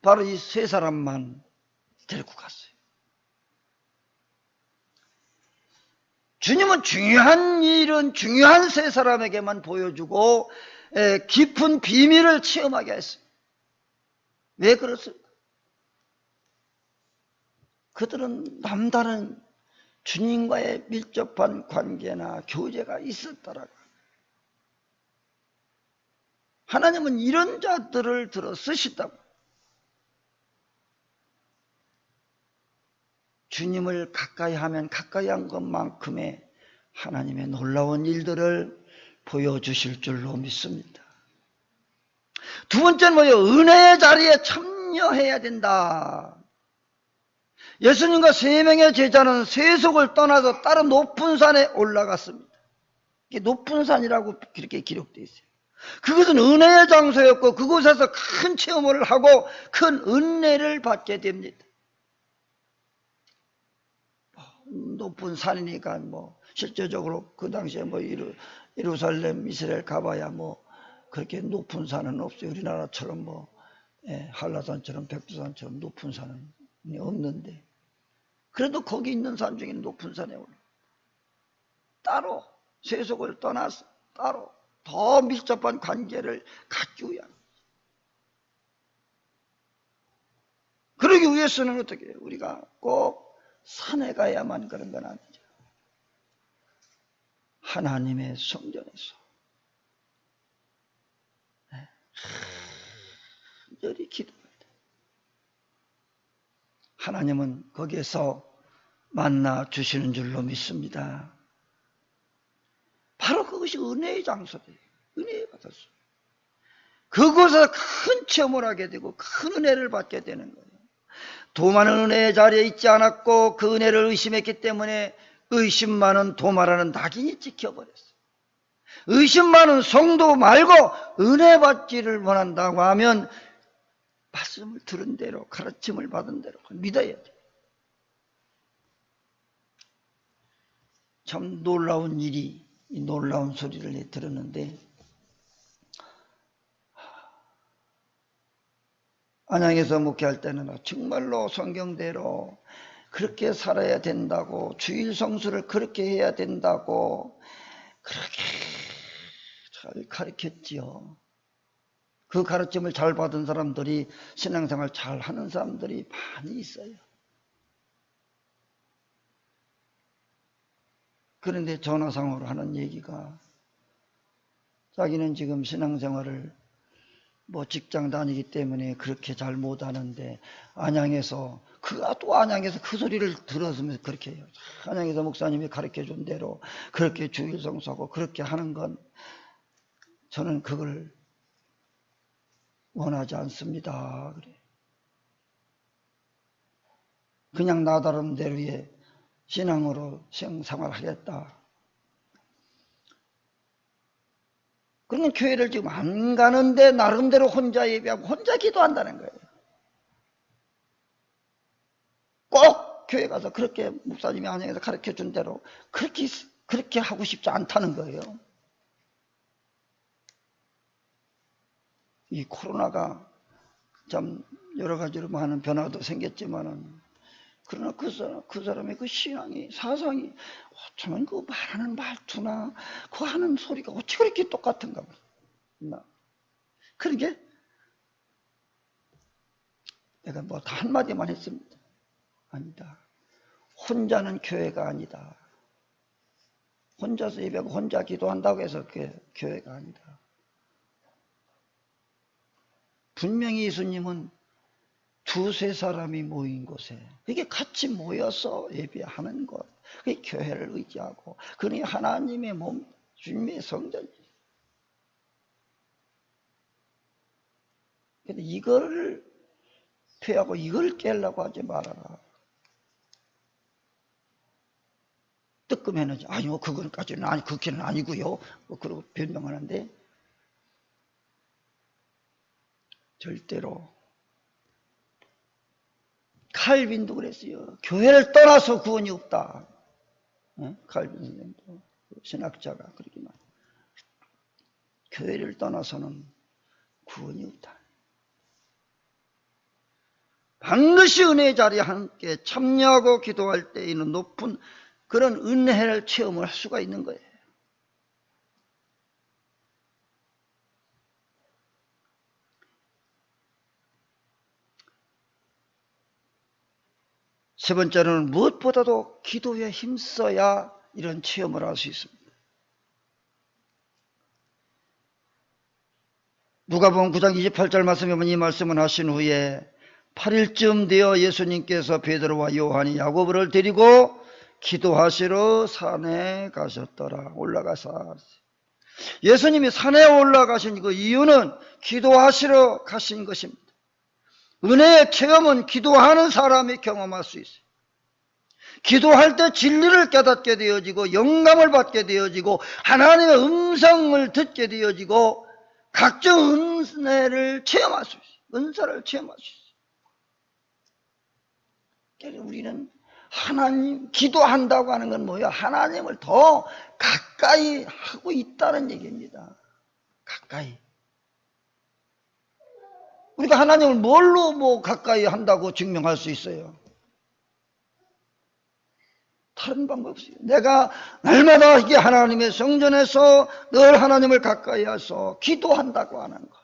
바로 이 3사람만 데리고 갔어요. 주님은 중요한 일은 중요한 3사람에게만 보여주고 깊은 비밀을 체험하게 했어요. 왜 그렇습니까? 그들은 남다른 주님과의 밀접한 관계나 교제가 있었더라고요. 하나님은 이런 자들을 들어 쓰시다고. 주님을 가까이 하면 가까이 한 것만큼의 하나님의 놀라운 일들을 보여주실 줄로 믿습니다. 두 번째는 뭐예요? 은혜의 자리에 참여해야 된다. 예수님과 3명의 제자는 세속을 떠나서 다른 높은 산에 올라갔습니다. 이게 높은 산이라고 그렇게 기록되어 있어요. 그것은 은혜의 장소였고 그곳에서 큰 체험을 하고 큰 은혜를 받게 됩니다. 높은 산이니까 실제적으로 그 당시에 예루살렘, 이스라엘 가봐야 그렇게 높은 산은 없어요. 우리나라처럼 한라산처럼 백두산처럼 높은 산은 없는데 그래도 거기 있는 산 중에 높은 산에 올라 따로 세속을 떠나서 따로 더 밀접한 관계를 갖기 위한. 그러기 위해서는 어떻게 해요? 우리가 꼭 산에 가야만 그런 건 아니죠. 하나님의 성전에서 간절히 기도해야 돼요. 하나님은 거기에서 만나 주시는 줄로 믿습니다. 바로 그것이 은혜의 장소예요. 은혜를 받았어요. 그곳에서 큰 체험을 하게 되고 큰 은혜를 받게 되는 거예요. 도마는 은혜의 자리에 있지 않았고 그 은혜를 의심했기 때문에 의심 많은 도마라는 낙인이 찍혀버렸어요. 의심 많은 성도 말고 은혜 받기를 원한다고 하면 말씀을 들은 대로 가르침을 받은 대로 믿어야 돼요. 참 놀라운 일이, 이 놀라운 소리를 들었는데 안양에서 목회할 때는 정말로 성경대로 그렇게 살아야 된다고, 주일 성수를 그렇게 해야 된다고 그렇게 잘 가르쳤지요. 그 가르침을 잘 받은 사람들이, 신앙생활 잘 하는 사람들이 많이 있어요. 그런데 전화상으로 하는 얘기가, 자기는 지금 신앙생활을 직장 다니기 때문에 그렇게 잘 못하는데 안양에서 또 안양에서 그 소리를 들었으면 그렇게 해요. 안양에서 목사님이 가르쳐준 대로 그렇게 주일 성수하고 그렇게 하는 건 저는 그걸 원하지 않습니다. 그래. 그냥 나 나름대로의 신앙으로 생활하겠다. 그러면 교회를 지금 안 가는데 나름대로 혼자 예배하고 혼자 기도한다는 거예요. 꼭 교회 가서 그렇게 목사님이 안양에서 가르쳐준 대로 그렇게 하고 싶지 않다는 거예요. 이 코로나가 참 여러 가지로 많은 변화도 생겼지만은, 그러나 그 사람의 그 신앙이, 사상이 어쩌면 그 말하는 말투나 그 하는 소리가 어찌 그렇게 똑같은가 봐. 그런 게 내가 다 한마디만 했습니다. 아니다. 혼자는 교회가 아니다. 혼자서 예배하고 혼자 기도한다고 해서 그게 교회가 아니다. 분명히 예수님은 두세 사람이 모인 곳에, 이게 같이 모여서 예배하는 것, 그게 교회를 의지하고, 그게 하나님의 몸, 주님의 성전이에요. 근데 이걸 피하고 이걸 깨려고 하지 말아라. 뜨끔해는 아니요, 그건까지는 그렇게는 아니고요. 그러고 변명하는데, 절대로. 칼빈도 그랬어요. 교회를 떠나서 구원이 없다. 칼빈 선생님도, 신학자가 그렇게 말해요. 교회를 떠나서는 구원이 없다. 반드시 은혜의 자리에 함께 참여하고 기도할 때 있는 높은 그런 은혜를 체험을 할 수가 있는 거예요. 세 번째로는 무엇보다도 기도에 힘써야 이런 체험을 할 수 있습니다. 누가복음 9장 28절 말씀에 보면 이 말씀을 하신 후에 8일쯤 되어 예수님께서 베드로와 요한이 야고보를 데리고 기도하시러 산에 가셨더라. 올라가서 예수님이 산에 올라가신 그 이유는 기도하시러 가신 것입니다. 은혜의 체험은 기도하는 사람이 경험할 수 있어요. 기도할 때 진리를 깨닫게 되어지고 영감을 받게 되어지고 하나님의 음성을 듣게 되어지고 각종 은혜를 체험할 수 있어요. 은사를 체험할 수 있어요. 그래서 우리는 하나님, 기도한다고 하는 건 뭐예요? 하나님을 더 가까이 하고 있다는 얘기입니다. 가까이. 우리가 하나님을 뭘로 가까이 한다고 증명할 수 있어요? 다른 방법 없어요. 내가 날마다 이게 하나님의 성전에서 늘 하나님을 가까이 해서 기도한다고 하는 거.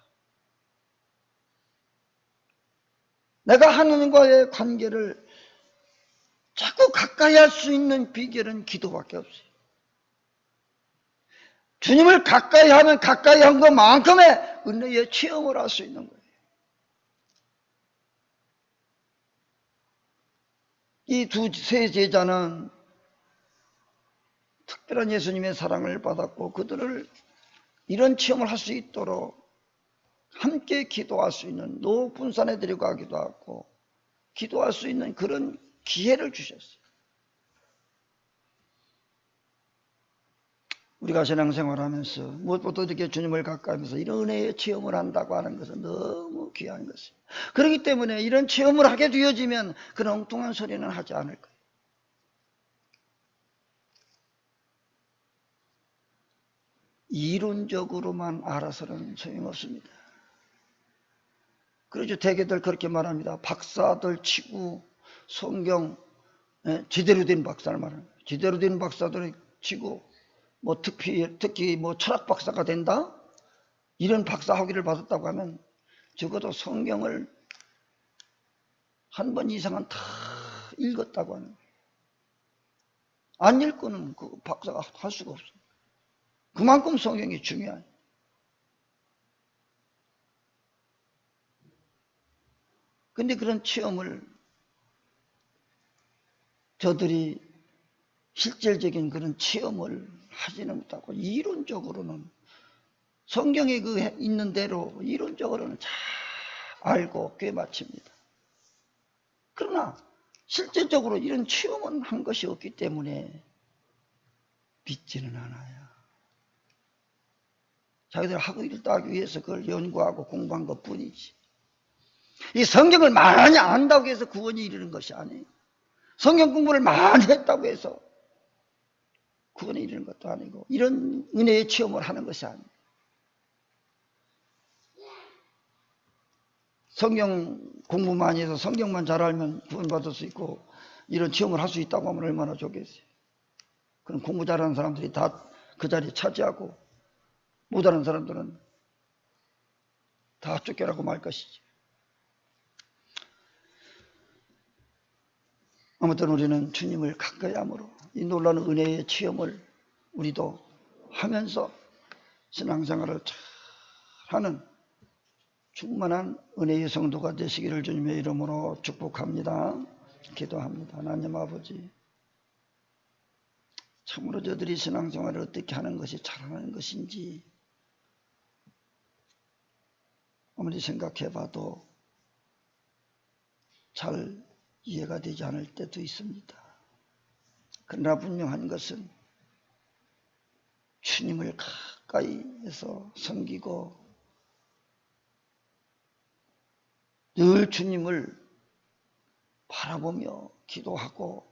내가 하나님과의 관계를 자꾸 가까이 할 수 있는 비결은 기도밖에 없어요. 주님을 가까이 하면 가까이 한 것만큼의 은혜의 체험을 할 수 있는 거예요. 이 세 제자는 특별한 예수님의 사랑을 받았고 그들을 이런 체험을 할 수 있도록 함께 기도할 수 있는 높은 산에 데려가기도 하고 기도할 수 있는 그런 기회를 주셨어요. 우리가 신앙생활하면서 무엇보다 이렇게 주님을 가까이 하면서 이런 은혜의 체험을 한다고 하는 것은 너무 귀한 것이에요. 그렇기 때문에 이런 체험을 하게 되어지면 그런 엉뚱한 소리는 하지 않을 거예요. 이론적으로만 알아서는 소용없습니다. 그렇죠. 대개들 그렇게 말합니다. 박사들 치고 성경 제대로 된 박사를 말합니다. 제대로 된 박사들을 치고 뭐 특히 뭐 철학 박사가 된다? 이런 박사 학위를 받았다고 하면 적어도 성경을 한 번 이상은 다 읽었다고 하는 거예요. 안 읽고는 그 박사가 할 수가 없어요. 그만큼 성경이 중요해요. 근데 그런 체험을 저들이 실질적인 그런 체험을 하지는 못하고 이론적으로는 성경에 그 있는 대로 이론적으로는 잘 알고 꿰맞춥니다. 그러나 실제적으로 이런 체험은 한 것이 없기 때문에 믿지는 않아요. 자기들 하고 일을 따기 위해서 그걸 연구하고 공부한 것뿐이지. 이 성경을 많이 안다고 해서 구원이 이르는 것이 아니에요. 성경 공부를 많이 했다고 해서 구원에 이르는 것도 아니고 이런 은혜의 체험을 하는 것이 아니에요. 성경 공부 많이 해서 성경만 잘 알면 구원받을 수 있고 이런 체험을 할 수 있다고 하면 얼마나 좋겠어요. 그럼 공부 잘하는 사람들이 다 그 자리에 차지하고 못하는 사람들은 다 쫓겨나고 말 것이지. 아무튼 우리는 주님을 가까이 함으로 이 놀라운 은혜의 체험을 우리도 하면서 신앙생활을 잘하는 충만한 은혜의 성도가 되시기를 주님의 이름으로 축복합니다. 기도합니다. 하나님 아버지, 참으로 저들이 신앙생활을 어떻게 하는 것이 잘하는 것인지 아무리 생각해봐도 잘 이해가 되지 않을 때도 있습니다. 그러나 분명한 것은 주님을 가까이 해서 섬기고 늘 주님을 바라보며 기도하고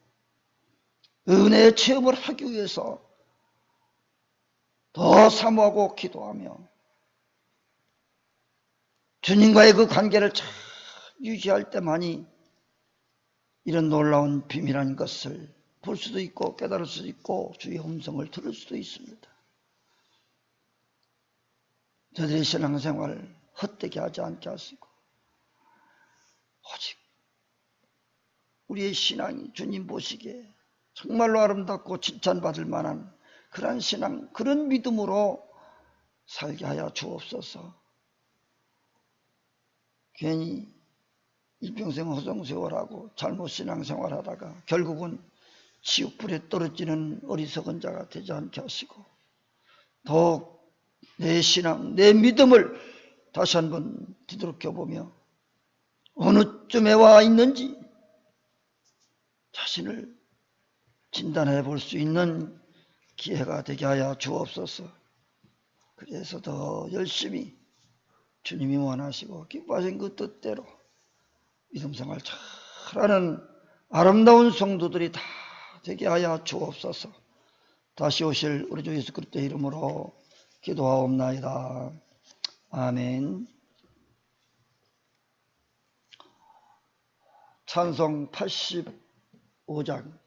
은혜의 체험을 하기 위해서 더 사모하고 기도하며 주님과의 그 관계를 잘 유지할 때만이 이런 놀라운 비밀한 것을 볼 수도 있고 깨달을 수도 있고 주의 음성을 들을 수도 있습니다. 저들의 신앙생활을 헛되게 하지 않게 하시고 오직 우리의 신앙이 주님 보시기에 정말로 아름답고 칭찬받을 만한 그런 신앙, 그런 믿음으로 살게 하여 주옵소서. 괜히 일평생 허송세월하고 잘못 신앙생활하다가 결국은 지옥불에 떨어지는 어리석은 자가 되지 않게 하시고 더욱 내 신앙, 내 믿음을 다시 한번 뒤돌아보며 어느 쯤에 와 있는지 자신을 진단해 볼 수 있는 기회가 되게 하여 주옵소서. 그래서 더 열심히 주님이 원하시고 기뻐하신 그 뜻대로 믿음생활 잘하는 아름다운 성도들이 다 되게 하여 주옵소서. 다시 오실 우리 주 예수 그리스도의 이름으로 기도하옵나이다. 아멘. 찬송 85장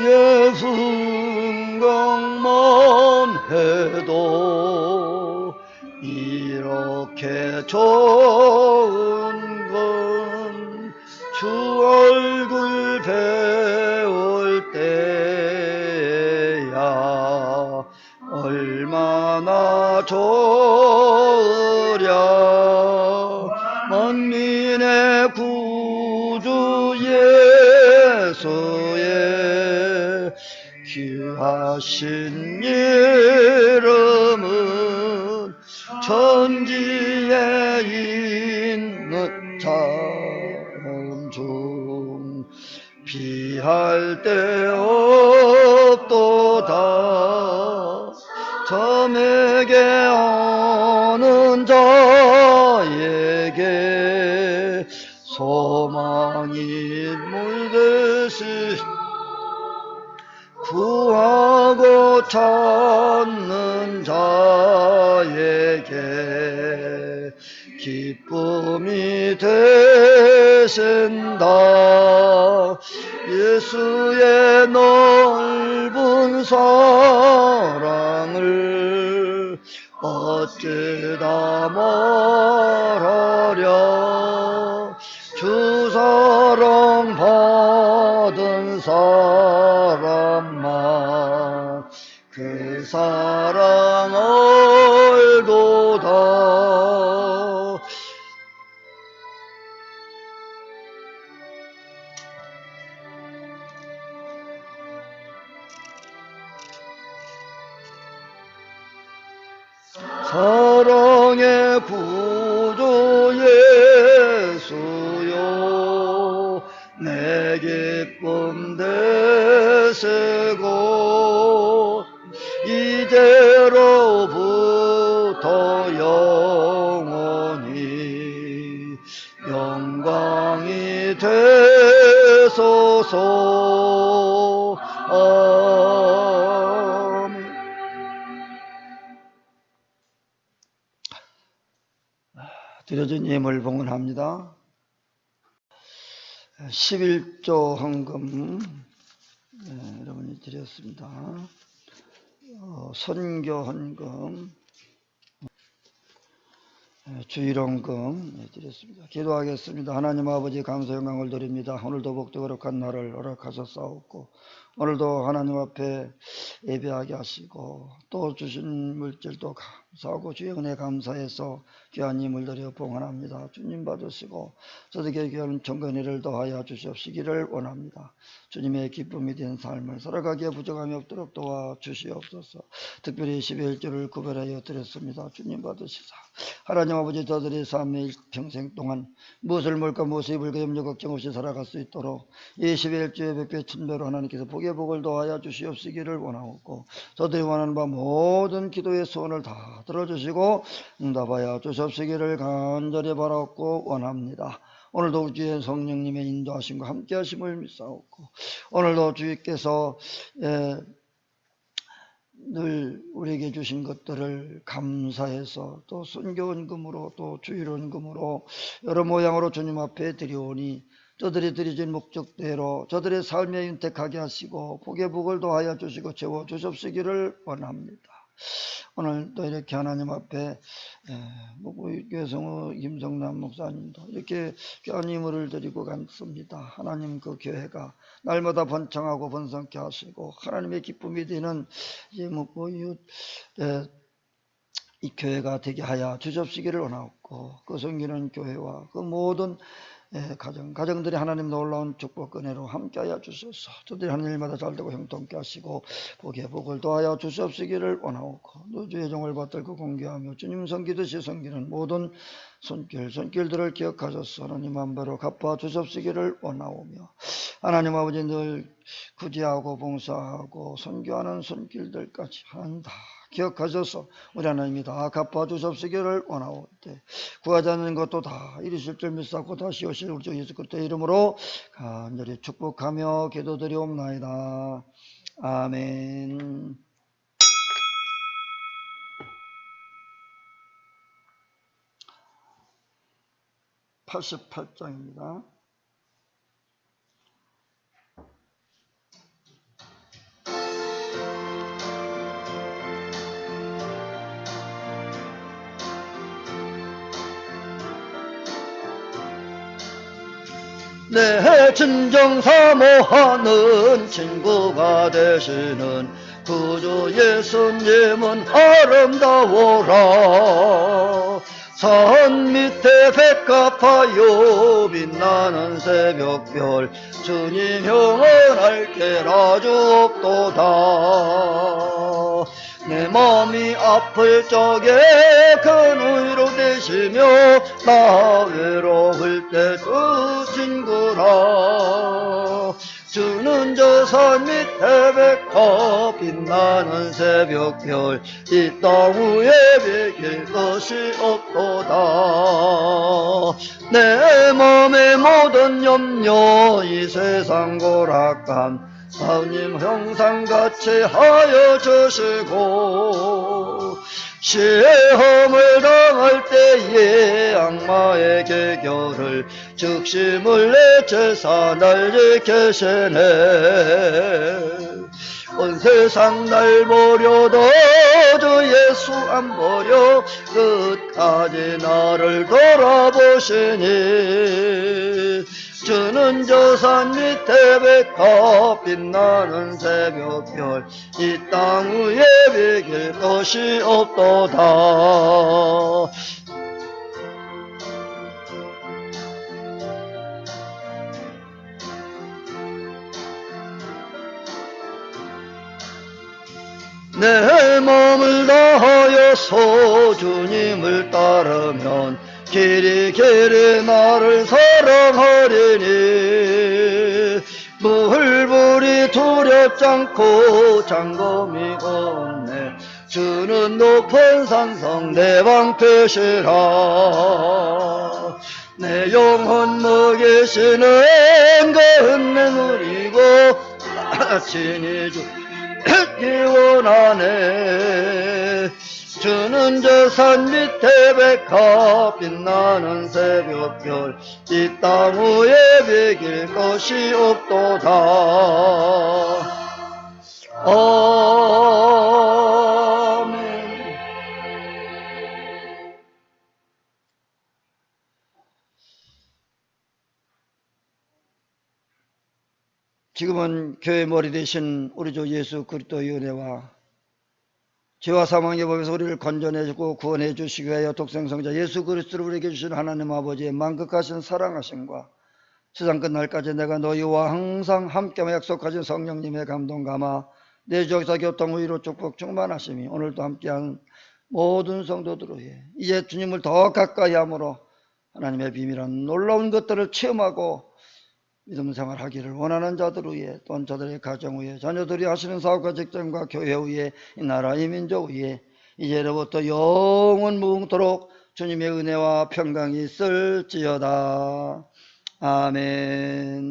예순강만 해도 이렇게 좋은 건 주 얼굴 배울 때야 얼마나 좋으랴. 만민의 구주 예수의 귀하신 이름은 천지에 있는 사람 중 비할 데 없도다. 점에게 오는 자에게 소망이 물듯이 구하고 찾는 자에게 기쁨이 되신다. 예수의 넓은 사랑을 어찌다 말하랴. 주 사랑 받은 사람만 그 사랑 알도다. 사랑의 구주 예수여 내 기쁨 되시고 이제로부터 영원히 영광이 되소서. 아멘. 드려진 예물 봉헌합니다. 11조 헌금 여러분이 드렸습니다. 선교 헌금, 주일헌금 드렸습니다. 기도하겠습니다. 하나님 아버지 감사 영광을 드립니다. 오늘도 복되고 거룩한 날을 허락하셨사옵고 오늘도 하나님 앞에 예배하게 하시고 또 주신 물질도 감사하고 주의 은혜 감사해서 귀한 힘을 드려 봉헌합니다. 주님 받으시고 저에게 귀한 정건의를 더하여 주시옵시기를 원합니다. 주님의 기쁨이 된 삶을 살아가기에 부족함이 없도록 도와주시옵소서. 특별히 11조를 구별하여 드렸습니다. 주님 받으시사 하나님 아버지 저들의 삶의 평생 동안 무엇을 먹을까 무엇을 입을까 염려 걱정 없이 살아갈 수 있도록 이 11조의 백배 천배로 하나님께서 복의 복을 더하여 주시옵시기를 원하옵고 저들이 원하는 바 모든 기도의 소원을 다 들어주시고 응답하여 주시옵시기를 간절히 바라옵고 원합니다. 오늘도 주의 성령님의 인도하심과 함께 하심을 믿사옵고 오늘도 주께서 늘 우리에게 주신 것들을 감사해서 또 선교헌금으로 또 주일헌금으로 여러 모양으로 주님 앞에 드려오니 저들이 드려진 목적대로 저들의 삶에 윤택하게 하시고 복의 복을 더하여 주시고 채워주십시기를 원합니다. 오늘도 이렇게 하나님 앞에 교성우 김성남 목사님도 이렇게 귀한 예물을 드리고 갔습니다. 하나님 그 교회가 날마다 번창하고 번성케 하시고 하나님의 기쁨이 되는 이 교회가 되게 하여 주십시기를 원하옵고 그 섬기는 교회와 그 모든 가정들이 하나님 놀라운 축복 은혜로 함께하여 주소서. 저들이 하는 일마다 잘되고 형통케 하시고 복의 복을 더하여 주시옵시기를 원하옵고 주의 종을 받들고 공개하며 주님 섬기듯이 섬기는 모든 손길들을 기억하셔서 하나님 한배로 갚아 주시옵시기를 원하오며 하나님 아버지 늘 구제하고 봉사하고 선교하는 손길들까지 하나님 다 기억하셔서 우리 하나님이 다 갚아 주시옵시기를 원하오되 구하지 않는 것도 다 이루실 줄 믿사옵고 다시 오실 우리 주 예수 그리스도의 이름으로 간절히 축복하며 기도드리옵나이다. 아멘. 88장입니다. 내 진정 사모하는 친구가 되시는 구주 예수님은 아름다워라. 산 밑에 백합하여 빛나는 새벽별 주님 형은 알게라 주옵도다. 내 마음이 아플 적에 큰 위로 되시며 나 외로울 때 그 친구라. 주는 저 산 밑에 백합 빛나는 새벽별 이 땅 위에 비길 것이 없도다. 내 맘의 모든 염려 이 세상 고락감 하나님 형상같이 하여 주시고 시험을 당할 때에 악마의 계결을 즉심을 내제사 날 지키시네. 온 세상 날 버려도 주 예수 안 버려 끝까지 나를 돌아보시니. 주는 저 산 밑에 백합 빛나는 새벽별 이 땅 위에 비길 것이 없도다. 내 몸을 다하여서 주님을 따르면 길이 나를 사랑하리니. 물불이 두렵지 않고 장검이 없네. 주는 높은 산성 내 방패시라. 내 영혼 먹이시는 그 은혜 누리고 친히 주기 원하네. 주는 저 산 밑에 백합 빛나는 새벽별 이 땅 위에 비길 것이 없도다. 아멘. 지금은 교회 머리 대신 우리 주 예수 그리스도의 은혜와 죄와 사망의 법에서 우리를 건져내주고 구원해 주시기 위하여 독생성자 예수 그리스도를 우리에게 주신 하나님 아버지의 만극하신 사랑하심과 세상 끝날까지 내가 너희와 항상 함께하며 약속하신 성령님의 감동 감화 내 주역사 교통 의로 축복 충만하심이 오늘도 함께한 모든 성도들을 위해 이제 주님을 더 가까이 함으로 하나님의 비밀한 놀라운 것들을 체험하고 믿음 생활하기를 원하는 자들 위해 또한 저들의 가정 위해 자녀들이 하시는 사업과 직장과 교회 위해 이 나라 이 민족 위해 이제로부터 영원 무궁토록 주님의 은혜와 평강이 있을지어다. 아멘.